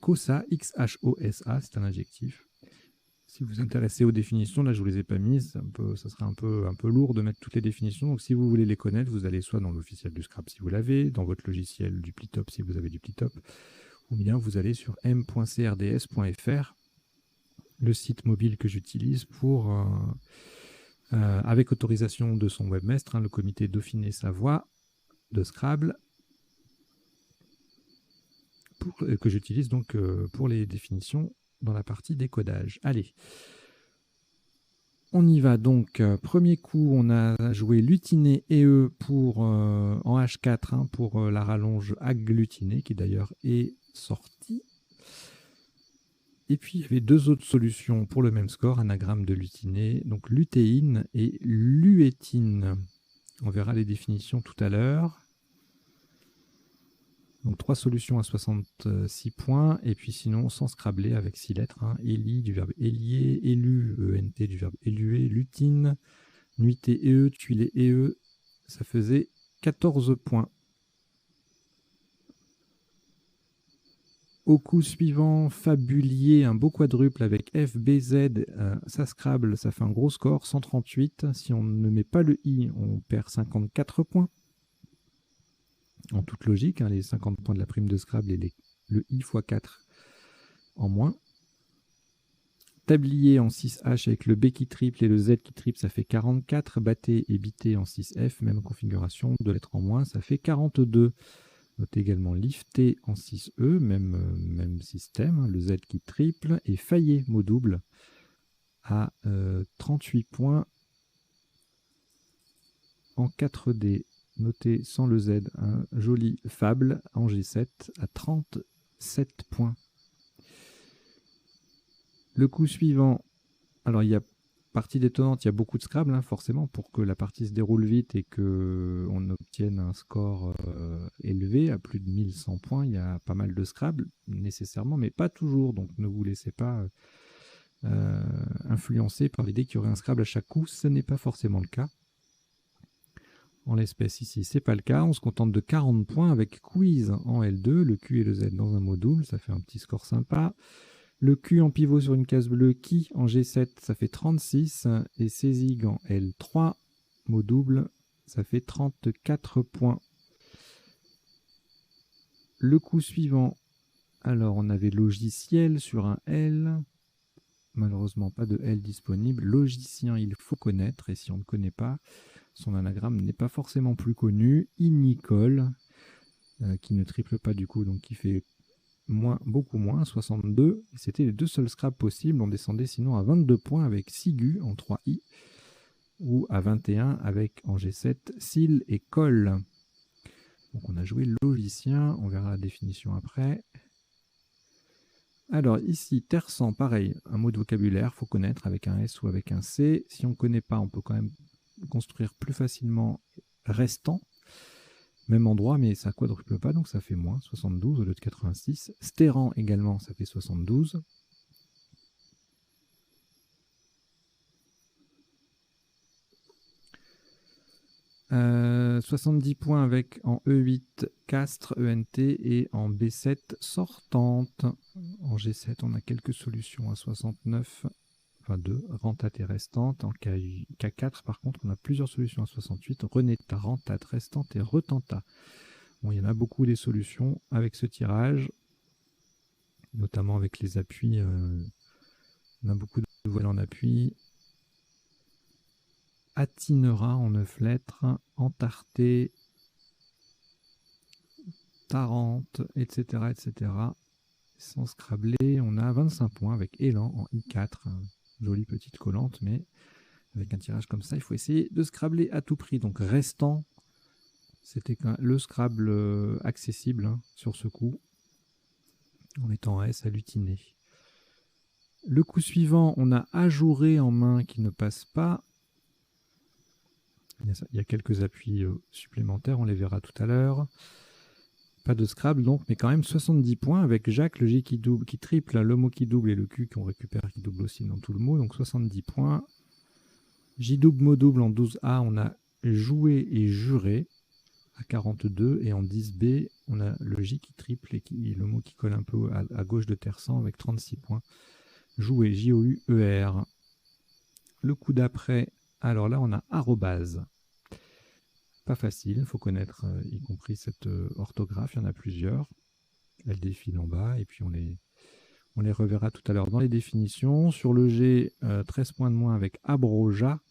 Kosa, XHOSA, c'est un adjectif. Si vous vous intéressez aux définitions, là je ne vous les ai pas mises, ça sera un peu lourd de mettre toutes les définitions. Donc si vous voulez les connaître, vous allez soit dans l'officiel du Scrap si vous l'avez, dans votre logiciel Duplitop si vous avez Duplitop, ou bien vous allez sur m.crds.fr, le site mobile que j'utilise pour, avec autorisation de son webmestre, hein, le comité Dauphiné-Savoie de Scrabble, que j'utilise donc pour les définitions dans la partie décodage. Allez. On y va donc. Premier coup, on a joué lutiné et E en H4 hein, pour la rallonge agglutiné, qui d'ailleurs est sortie. Et puis, il y avait 2 autres solutions pour le même score, anagramme de lutiné, donc lutéine et luétine. On verra les définitions tout à l'heure. Donc 3 solutions à 66 points, et puis sinon sans scrabler avec 6 lettres. Hein. Éli du verbe élier, élu, ENT du verbe éluer, lutine, nuité EE, tuiler EE, ça faisait 14 points. Au coup suivant, fabulier, un beau quadruple avec F, B, Z, ça scrabble, ça fait un gros score, 138. Si on ne met pas le I, on perd 54 points. En toute logique, hein, les 50 points de la prime de Scrabble et le I x 4 en moins. tablier en 6H avec le B qui triple et le Z qui triple, ça fait 44. Batté et bité en 6F, même configuration, 2 lettres en moins, ça fait 42. Notez également lifté en 6E, même système, le Z qui triple, et faillé mot double à 38 points en 4D. Notez sans le Z un joli fable en G7 à 37 points. Le coup suivant, alors il y a partie détonnante, il y a beaucoup de Scrabble, hein, forcément, pour que la partie se déroule vite et qu'on obtienne un score élevé, à plus de 1100 points. Il y a pas mal de Scrabble, nécessairement, mais pas toujours. Donc ne vous laissez pas influencer par l'idée qu'il y aurait un Scrabble à chaque coup. Ce n'est pas forcément le cas. En l'espèce ici, c'est pas le cas. On se contente de 40 points avec quiz en L2, le Q et le Z dans un mot double, ça fait un petit score sympa. Le Q en pivot sur une case bleue, qui en G7, ça fait 36. Et Cézig en L3, mot double, ça fait 34 points. Le coup suivant, alors on avait logiciel sur un L. Malheureusement, pas de L disponible. Logicien, il faut connaître. Et si on ne connaît pas, son anagramme n'est pas forcément plus connu. Inicole, qui ne triple pas du coup, donc qui fait beaucoup moins, 62. C'était les deux seuls scraps possibles. On descendait sinon à 22 points avec Sigu en 3i ou à 21 avec en G7 Sil et Col. Donc on a joué logicien, on verra la définition après. Alors ici, terçant, pareil, un mot de vocabulaire, faut connaître avec un S ou avec un C. Si on ne connaît pas, on peut quand même construire plus facilement restant. Même endroit, mais ça quadruple pas, donc ça fait moins, 72 au lieu de 86. Stérant également, ça fait 72. Euh, 70 points avec en E8 castre, ENT et en B7 sortante. En G7, on a quelques solutions à 69, enfin 2, rentate et restante. En K4, par contre, on a plusieurs solutions à 68, reneta, rentate, restante et retenta. Bon, il y en a beaucoup des solutions avec ce tirage, notamment avec les appuis. On a beaucoup de voiles en appui. Atinera en 9 lettres, entarté, Tarente, etc., etc. Sans scrabler, on a 25 points avec élan en I4. Jolie petite collante, mais avec un tirage comme ça, il faut essayer de scrabler à tout prix. Donc restant, c'était le Scrabble accessible hein, sur ce coup, en étant S à lutiner. Le coup suivant, on a ajouré en main qui ne passe pas. Il y a quelques appuis supplémentaires, on les verra tout à l'heure. Pas de Scrabble donc, mais quand même 70 points avec Jacques, le J qui double, qui triple, le mot qui double et le Q qu'on récupère qui double aussi dans tout le mot. Donc 70 points. J double, mot double en 12A, on a joué et juré à 42. Et en 10B, on a le J qui triple et le mot qui colle un peu à gauche de terre 100 avec 36 points. Joué, J-O-U-E-R. Le coup d'après, alors là on a arrobase. Pas facile, il faut connaître y compris cette orthographe, il y en a plusieurs. Elle défile en bas et puis on les reverra tout à l'heure dans les définitions. Sur le G, 13 points de moins avec abroja.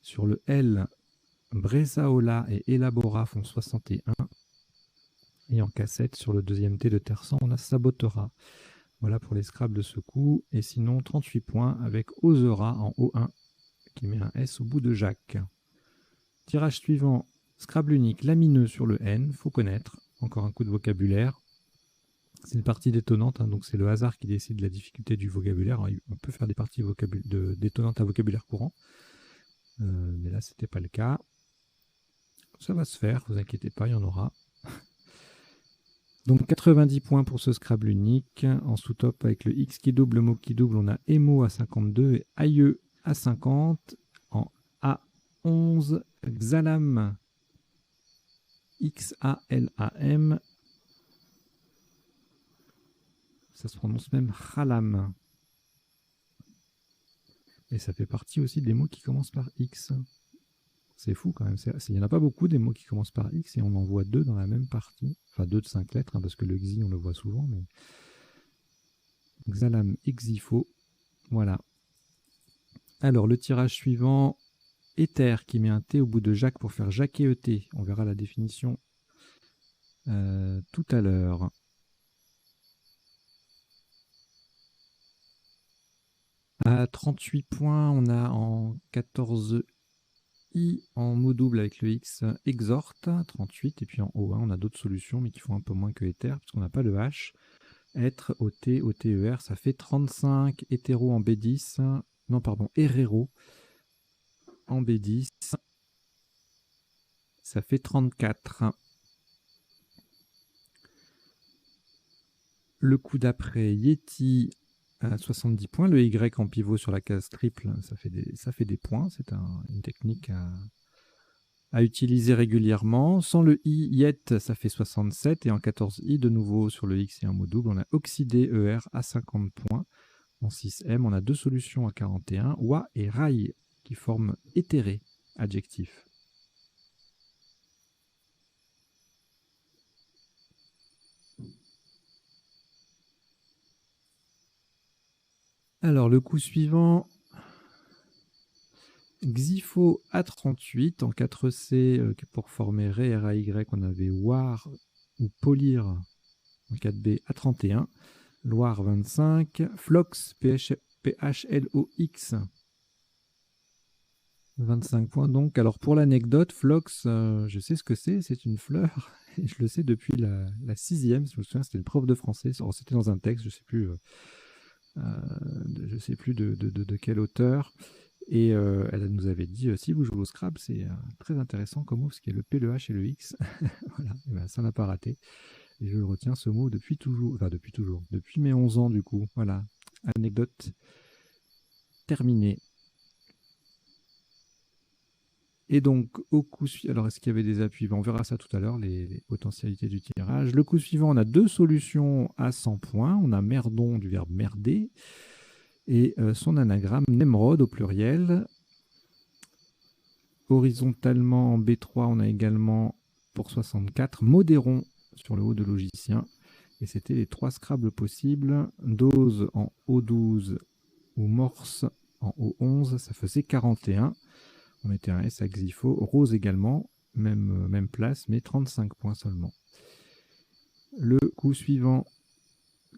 Sur le L, Bresaola et Elabora font 61. Et en cassette, sur le deuxième T de terre 100, on a sabotera. Voilà pour les scraps de ce coup. Et sinon, 38 points avec osera en O1 qui met un S au bout de Jacques. Tirage suivant, Scrabble unique, lamineux sur le N, faut connaître. Encore un coup de vocabulaire. C'est une partie détonnante, hein, donc c'est le hasard qui décide de la difficulté du vocabulaire. Alors, on peut faire des parties détonnantes à vocabulaire courant, mais là, c'était pas le cas. Ça va se faire, vous inquiétez pas, il y en aura. Donc 90 points pour ce Scrabble unique. En sous-top, avec le X qui double, le mot qui double, on a Emo à 52 et Aïe à 50. En A11, Xalam, X-A-L-A-M. Ça se prononce même Khalam. Et ça fait partie aussi des mots qui commencent par X. C'est fou quand même. Il n'y en a pas beaucoup des mots qui commencent par X et on en voit deux dans la même partie. Enfin, deux de 5 lettres, hein, parce que le Xi, on le voit souvent. Mais Xalam, Xifo. Voilà. Alors, le tirage suivant, Ether qui met un T au bout de Jacques pour faire Jacques et ET. On verra la définition tout à l'heure. À 38 points, on a en 14i en mot double avec le X Exhort, 38, et puis en haut, on a d'autres solutions, mais qui font un peu moins que Ether, parce qu'on n'a pas le H. Être, OT, OTER, ça fait 35, hétéro en B10, non pardon, Herrero en B10, ça fait 34. Le coup d'après, Yeti à 70 points, le Y en pivot sur la case triple, ça fait des points, c'est une technique à utiliser régulièrement. Sans le I, Yet, ça fait 67, et en 14i, de nouveau sur le X et un mot double, on a Oxydé ER à 50 points. En 6M, on a deux solutions à 41, Wa et Rai, qui forment éthéré, adjectif. Alors, le coup suivant, Xipho A38 en 4C pour former Ray, RAY, on avait War ou Polir en 4B A31, Loire 25, Flox PHLOX 25 points donc. Alors pour l'anecdote, Flox, je sais ce que c'est une fleur, et je le sais depuis la 6e, je me souviens c'était une prof de français, c'était dans un texte, je ne sais plus de quel auteur. Et elle nous avait dit, si vous jouez au Scrabble, c'est très intéressant comme mot, parce qu'il y a le P, le H et le X. Voilà, et ben, ça n'a pas raté. Et je retiens ce mot depuis toujours, depuis mes 11 ans du coup. Voilà, anecdote terminée. Et donc, au coup suivant, alors est-ce qu'il y avait des appuis? On verra ça tout à l'heure, les potentialités du tirage. Le coup suivant, on a deux solutions à 100 points. On a merdon du verbe merder, et son anagramme Nemrod au pluriel. Horizontalement en B3, on a également pour 64 modéron sur le haut de logicien. Et c'était les trois Scrabble possibles. Dose en O12 ou Morse en O11, ça faisait 41. On mettait un S à Xipho. Rose également, même place, mais 35 points seulement. Le coup suivant,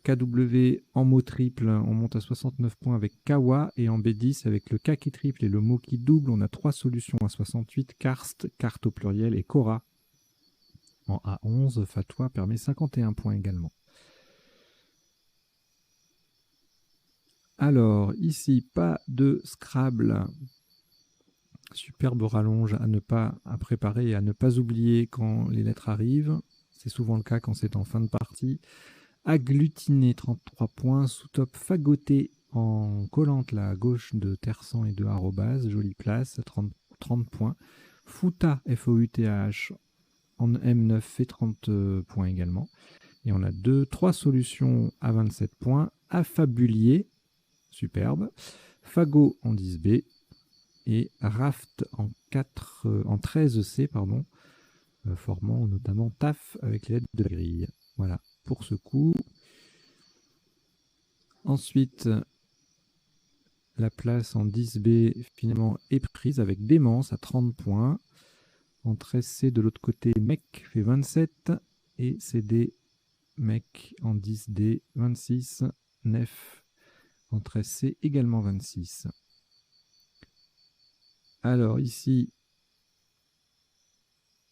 KW en mot triple, on monte à 69 points avec Kawa, et en B10 avec le K qui triple et le mot qui double, on a trois solutions à 68, Karst, carte au pluriel, et Kora. En A11, Fatwa permet 51 points également. Alors, ici, pas de Scrabble. Superbe rallonge à préparer et à ne pas oublier quand les lettres arrivent. C'est souvent le cas quand c'est en fin de partie. Agglutiné, 33 points. Sous-top fagoté en collante la gauche de Tersan et de arrobase. Jolie place, 30 points. Fouta, F-O-U-T-H, en M9 fait 30 points également. Et on a trois solutions à 27 points. Affabulier, superbe. Fagot en 10B. Et Raft en 13C, pardon, formant notamment TAF avec l'aide de la grille. Voilà, pour ce coup. Ensuite, la place en 10B finalement est prise avec Démence à 30 points. En 13C, de l'autre côté, Mec fait 27. Et CD, Mec en 10D, 26. Nef en 13C, également 26. Alors ici,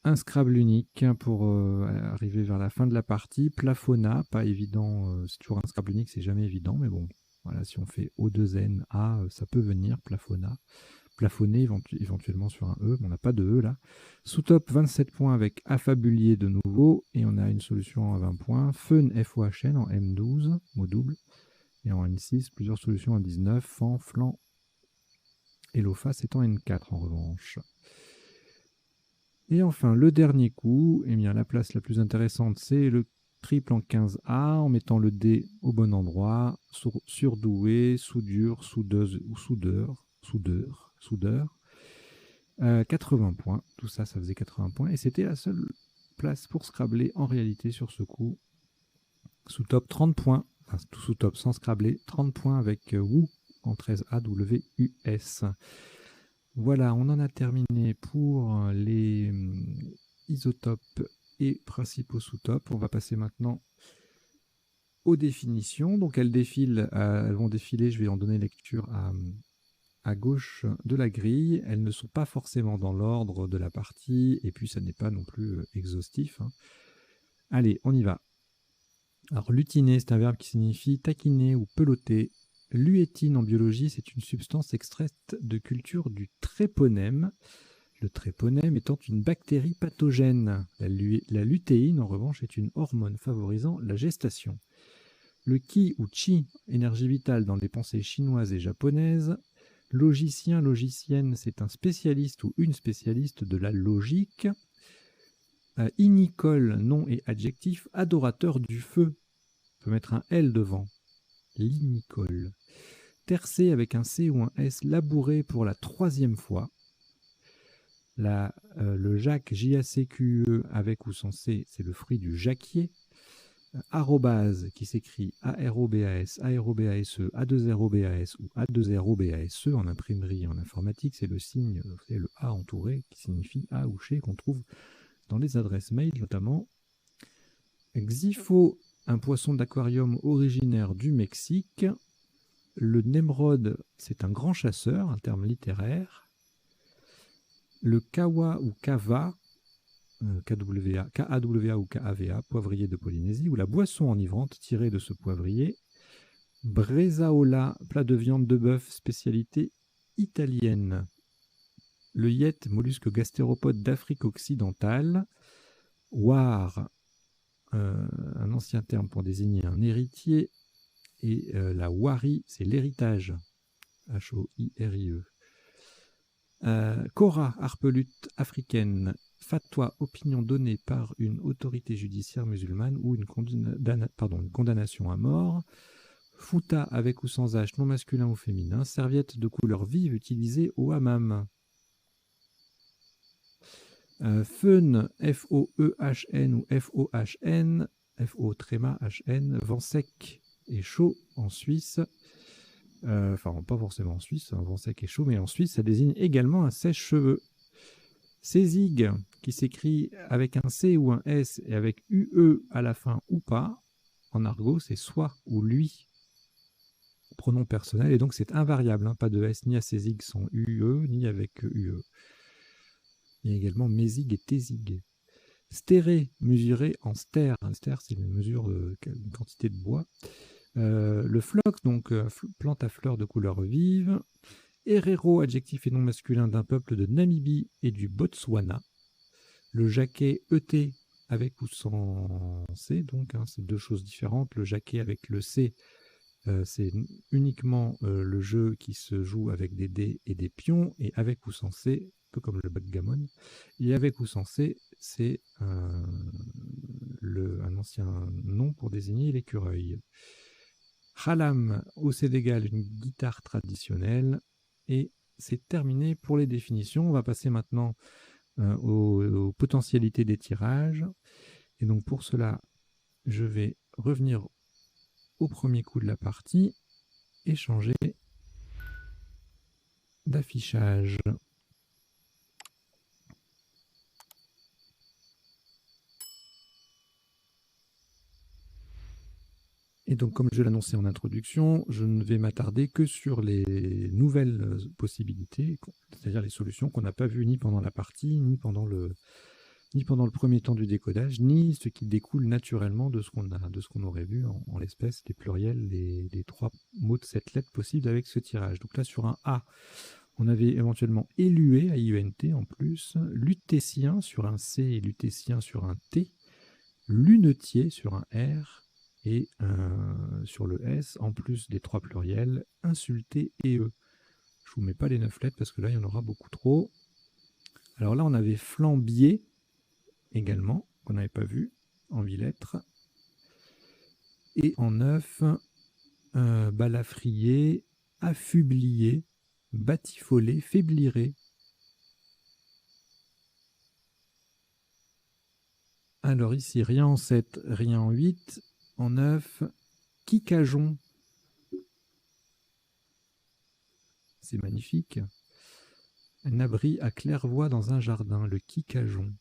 un Scrabble unique pour arriver vers la fin de la partie. Plafona, pas évident, c'est toujours un Scrabble unique, c'est jamais évident, mais bon, voilà, si on fait O2N, A, ça peut venir, Plafona. Plafonner éventuellement sur un E, mais on n'a pas de E là. Sous-top, 27 points avec Affabulier de nouveau, et on a une solution à 20 points. Fun, FOHN en M12, mot double, et en N6, plusieurs solutions à 19, Fan, Flan, et Lofa, c'est en N4 en revanche. Et enfin, le dernier coup, eh bien, la place la plus intéressante, c'est le triple en 15A, en mettant le D au bon endroit, surdoué, soudure, soudeuse ou soudeur. 80 points, tout ça, ça faisait 80 points, et c'était la seule place pour Scrabbler en réalité sur ce coup. Sous top 30 points, enfin sous top sans Scrabbler, 30 points avec Wu 113 AWUS. Voilà, on en a terminé pour les isotopes et principaux sous-topes. On va passer maintenant aux définitions. Donc elles vont défiler, je vais en donner lecture à gauche de la grille. Elles ne sont pas forcément dans l'ordre de la partie, et puis ça n'est pas non plus exhaustif. Allez, on y va. Alors lutiner, c'est un verbe qui signifie taquiner ou peloter. Luétine en biologie, c'est une substance extraite de culture du tréponème. Le tréponème étant une bactérie pathogène. La lutéine, en revanche, est une hormone favorisant la gestation. Le ki ou chi, énergie vitale dans les pensées chinoises et japonaises. Logicien, logicienne, c'est un spécialiste ou une spécialiste de la logique. Inicole, nom et adjectif, adorateur du feu. On peut mettre un L devant. Linicole. Tercé avec un C ou un S, labouré pour la 3e fois. Le Jacques, J-A-C-Q-E, avec ou sans C, c'est le fruit du jacquier. Arrobase, qui s'écrit A-R-O-B-A-S, A-R-O-B-A-S-E, A-2-R-O-B-A-S ou A-2-R-O-B-A-S-E en imprimerie et en informatique, c'est le signe, c'est le A entouré, qui signifie A ou chez, qu'on trouve dans les adresses mail notamment. Xipho, un poisson d'aquarium originaire du Mexique. Le Nemrod, c'est un grand chasseur, un terme littéraire. Le Kawa ou Kava, K-A-W-A ou K-A-V-A, poivrier de Polynésie, ou la boisson enivrante tirée de ce poivrier. Bresaola, plat de viande de bœuf, spécialité italienne. Le yet, mollusque gastéropode d'Afrique occidentale. War, un ancien terme pour désigner un héritier. Et la wari, c'est l'héritage. H-O-I-R-I-E. Kora, harpelute africaine. Fatwa, opinion donnée par une autorité judiciaire musulmane ou une condamnation à mort. Fouta, avec ou sans H, non masculin ou féminin. Serviette de couleur vive utilisée au hammam. Feun, F-O-E-H-N ou F-O-H-N, F-O-H-N, vent sec et chaud en Suisse. Enfin, pas forcément en Suisse, un vent sec et chaud, mais en Suisse, ça désigne également un sèche-cheveux. Césig, qui s'écrit avec un C ou un S et avec UE à la fin ou pas, en argot, c'est soit ou lui, pronom personnel, et donc c'est invariable, hein, pas de S ni à Césig sans UE, ni avec UE. Il y a également mésig et tésig. Stéré, mesuré en stère. Un stère, c'est une mesure d'une quantité de bois. Le phlox, donc plante à fleurs de couleur vive. Herero, adjectif et nom masculin d'un peuple de Namibie et du Botswana. Le jacquet ET avec ou sans C, donc hein, c'est deux choses différentes. Le jacquet avec le C, c'est uniquement le jeu qui se joue avec des dés et des pions, et avec ou sans C, un peu comme le backgammon. Et avec ou sans C, c'est un ancien nom pour désigner l'écureuil. Khalam, au Sénégal, une guitare traditionnelle. Et c'est terminé pour les définitions. On va passer maintenant aux potentialités des tirages. Et donc pour cela, je vais revenir au premier coup de la partie et changer d'affichage. Et donc, comme je l'annonçais en introduction, je ne vais m'attarder que sur les nouvelles possibilités, c'est-à-dire les solutions qu'on n'a pas vues ni pendant la partie, ni pendant le premier temps du décodage, ni ce qui découle naturellement de ce qu'on aurait vu en l'espèce, les pluriels, les 3 mots de 7 lettres possibles avec ce tirage. Donc là, sur un A, on avait éventuellement élué, A-I-E-N-T en plus, lutétien sur un C et lutétien sur un T, lunetier sur un R, et sur le S, en plus des 3 pluriels, insulté et E. Je ne vous mets pas les 9 lettres parce que là, il y en aura beaucoup trop. Alors là, on avait flambier également, qu'on n'avait pas vu, en 8 lettres. Et en 9, balafrier, affublier, batifolé, faibliré. Alors ici, rien en 7, rien en 8. En 9, quicajon. c'est magnifique. Un abri à claire-voie dans un jardin, le Quicajon,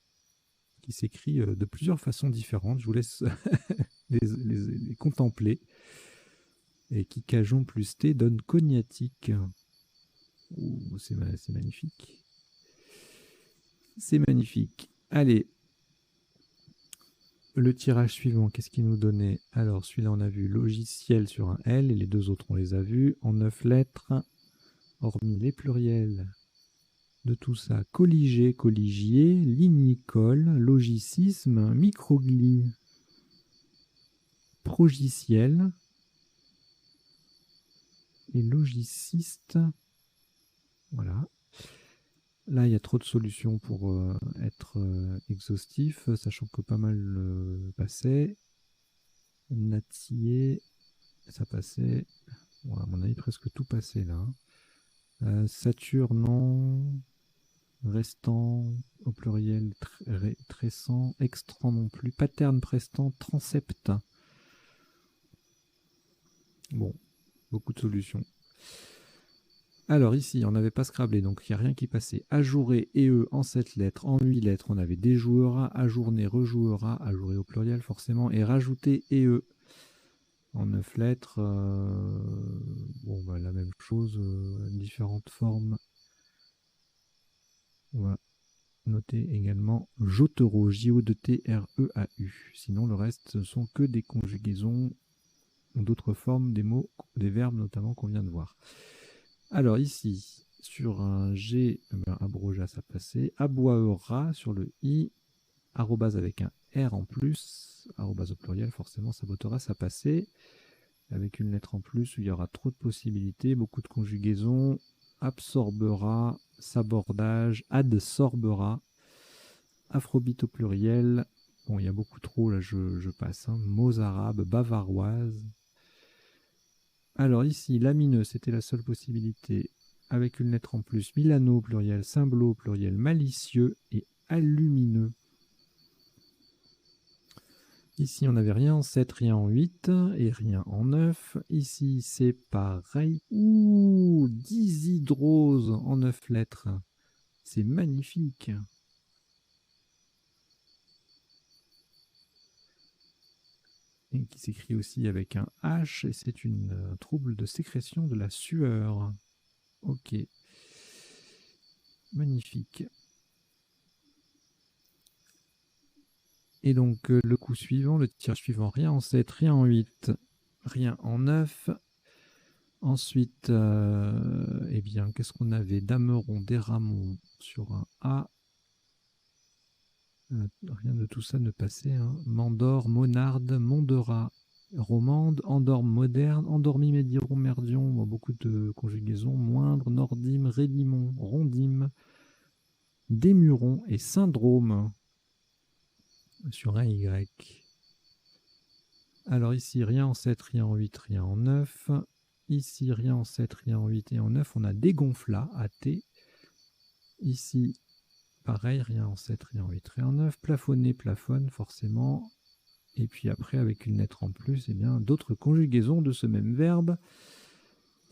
qui s'écrit de plusieurs façons différentes. Je vous laisse les contempler. Et Quicajon plus thé donne cognatique. C'est magnifique. C'est magnifique. Allez. Le tirage suivant, qu'est-ce qu'il nous donnait? Alors, celui-là, on a vu logiciel sur un L, et les deux autres, on les a vus en 9 lettres, hormis les pluriels de tout ça. Colligé, colligier, lignicole, logicisme, microglie, progiciel et logiciste. Voilà. Là, il y a trop de solutions pour être exhaustif, sachant que pas mal passait. Natier, ça passait. Bon, à mon avis, presque tout passait là. Saturne, non. Restant, au pluriel, tressant. Extrant non plus. Paterne, prestant, transept. Bon, beaucoup de solutions. Alors ici, on n'avait pas scrablé, donc il n'y a rien qui passait. Ajouré et eux en 7 lettres, en 8 lettres, on avait déjouera, ajourné, rejouera, ajouré au pluriel forcément, et rajouter et eux en 9 lettres. Bon, bah, la même chose, différentes formes. On va noter également jotero, J-O-T-R-E-A-U. Sinon, le reste, ce sont que des conjugaisons ou d'autres formes des mots, des verbes notamment qu'on vient de voir. Alors ici, sur un G, abroja, ça passait. Aboiera sur le I, arrobase avec un R en plus, arrobase au pluriel, forcément, sabotera, ça passait. Avec une lettre en plus où il y aura trop de possibilités, beaucoup de conjugaisons. Absorbera, sabordage, adsorbera, afrobeat au pluriel. Bon, il y a beaucoup trop, là je passe. Hein. Mots arabes, bavaroise. Alors ici, lamineux, c'était la seule possibilité, avec une lettre en plus. Milano, pluriel, cymbalo, pluriel, malicieux et alumineux. Ici, on n'avait rien en 7, rien en 8 et rien en 9. Ici, c'est pareil. Ouh, dishydrose en 9 lettres. C'est magnifique. Et qui s'écrit aussi avec un H, et c'est un trouble de sécrétion de la sueur. Ok. Magnifique. Et donc, le coup suivant, le tirage suivant, rien en 7, rien en 8, rien en 9. Ensuite, eh bien, qu'est-ce qu'on avait? Dameron, Déramon sur un A. Rien de tout ça ne passait. Hein. Mandor, Monarde, Mondera, Romande, Andorme, Moderne, Endormi, Médiron, Merdion, beaucoup de conjugaisons. Moindre, Nordime, Rédimon, Rondime, Démuron et Syndrome sur un Y. Alors ici, rien en 7, rien en 8, rien en 9. Ici, rien en 7, rien en 8 et en 9. On a dégonfla, AT. Ici, pareil, rien en 7, rien en 8, rien en 9. Plafonner, plafonne, forcément. Et puis après, avec une lettre en plus, eh bien, d'autres conjugaisons de ce même verbe.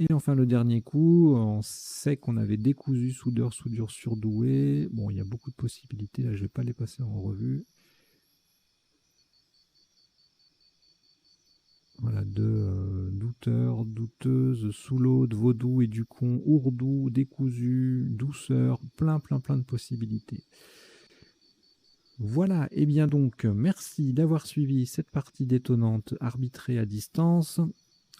Et enfin, le dernier coup, on sait qu'on avait décousu, soudeur, soudure, surdoué. Bon, il y a beaucoup de possibilités. Là, je ne vais pas les passer en revue. Voilà, douteur, douteuse, sous l'aude, vaudou et du con, ourdou, décousu, douceur, plein de possibilités. Voilà, et bien donc, merci d'avoir suivi cette partie détonnante arbitrée à distance.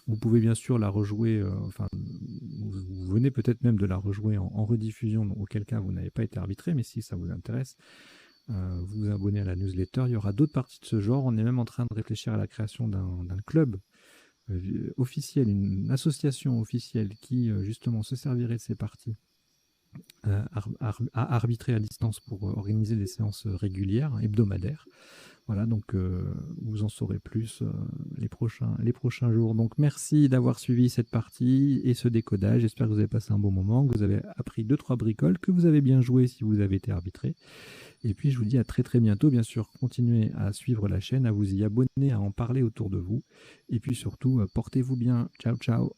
Vous pouvez bien sûr la rejouer, vous venez peut-être même de la rejouer en rediffusion, auquel cas vous n'avez pas été arbitré, mais si ça vous intéresse, vous vous abonnez à la newsletter. Il y aura d'autres parties de ce genre. On est même en train de réfléchir à la création d'un club officiel, une association officielle qui justement se servirait de ces parties à arbitrer à distance pour organiser des séances régulières, hebdomadaires. Voilà, donc vous en saurez plus les prochains jours. Donc merci d'avoir suivi cette partie et ce décodage. J'espère que vous avez passé un bon moment, que vous avez appris 2-3 bricoles, que vous avez bien joué si vous avez été arbitré. Et puis je vous dis à très bientôt. Bien sûr, continuez à suivre la chaîne, à vous y abonner, à en parler autour de vous. Et puis surtout, portez-vous bien. Ciao, ciao.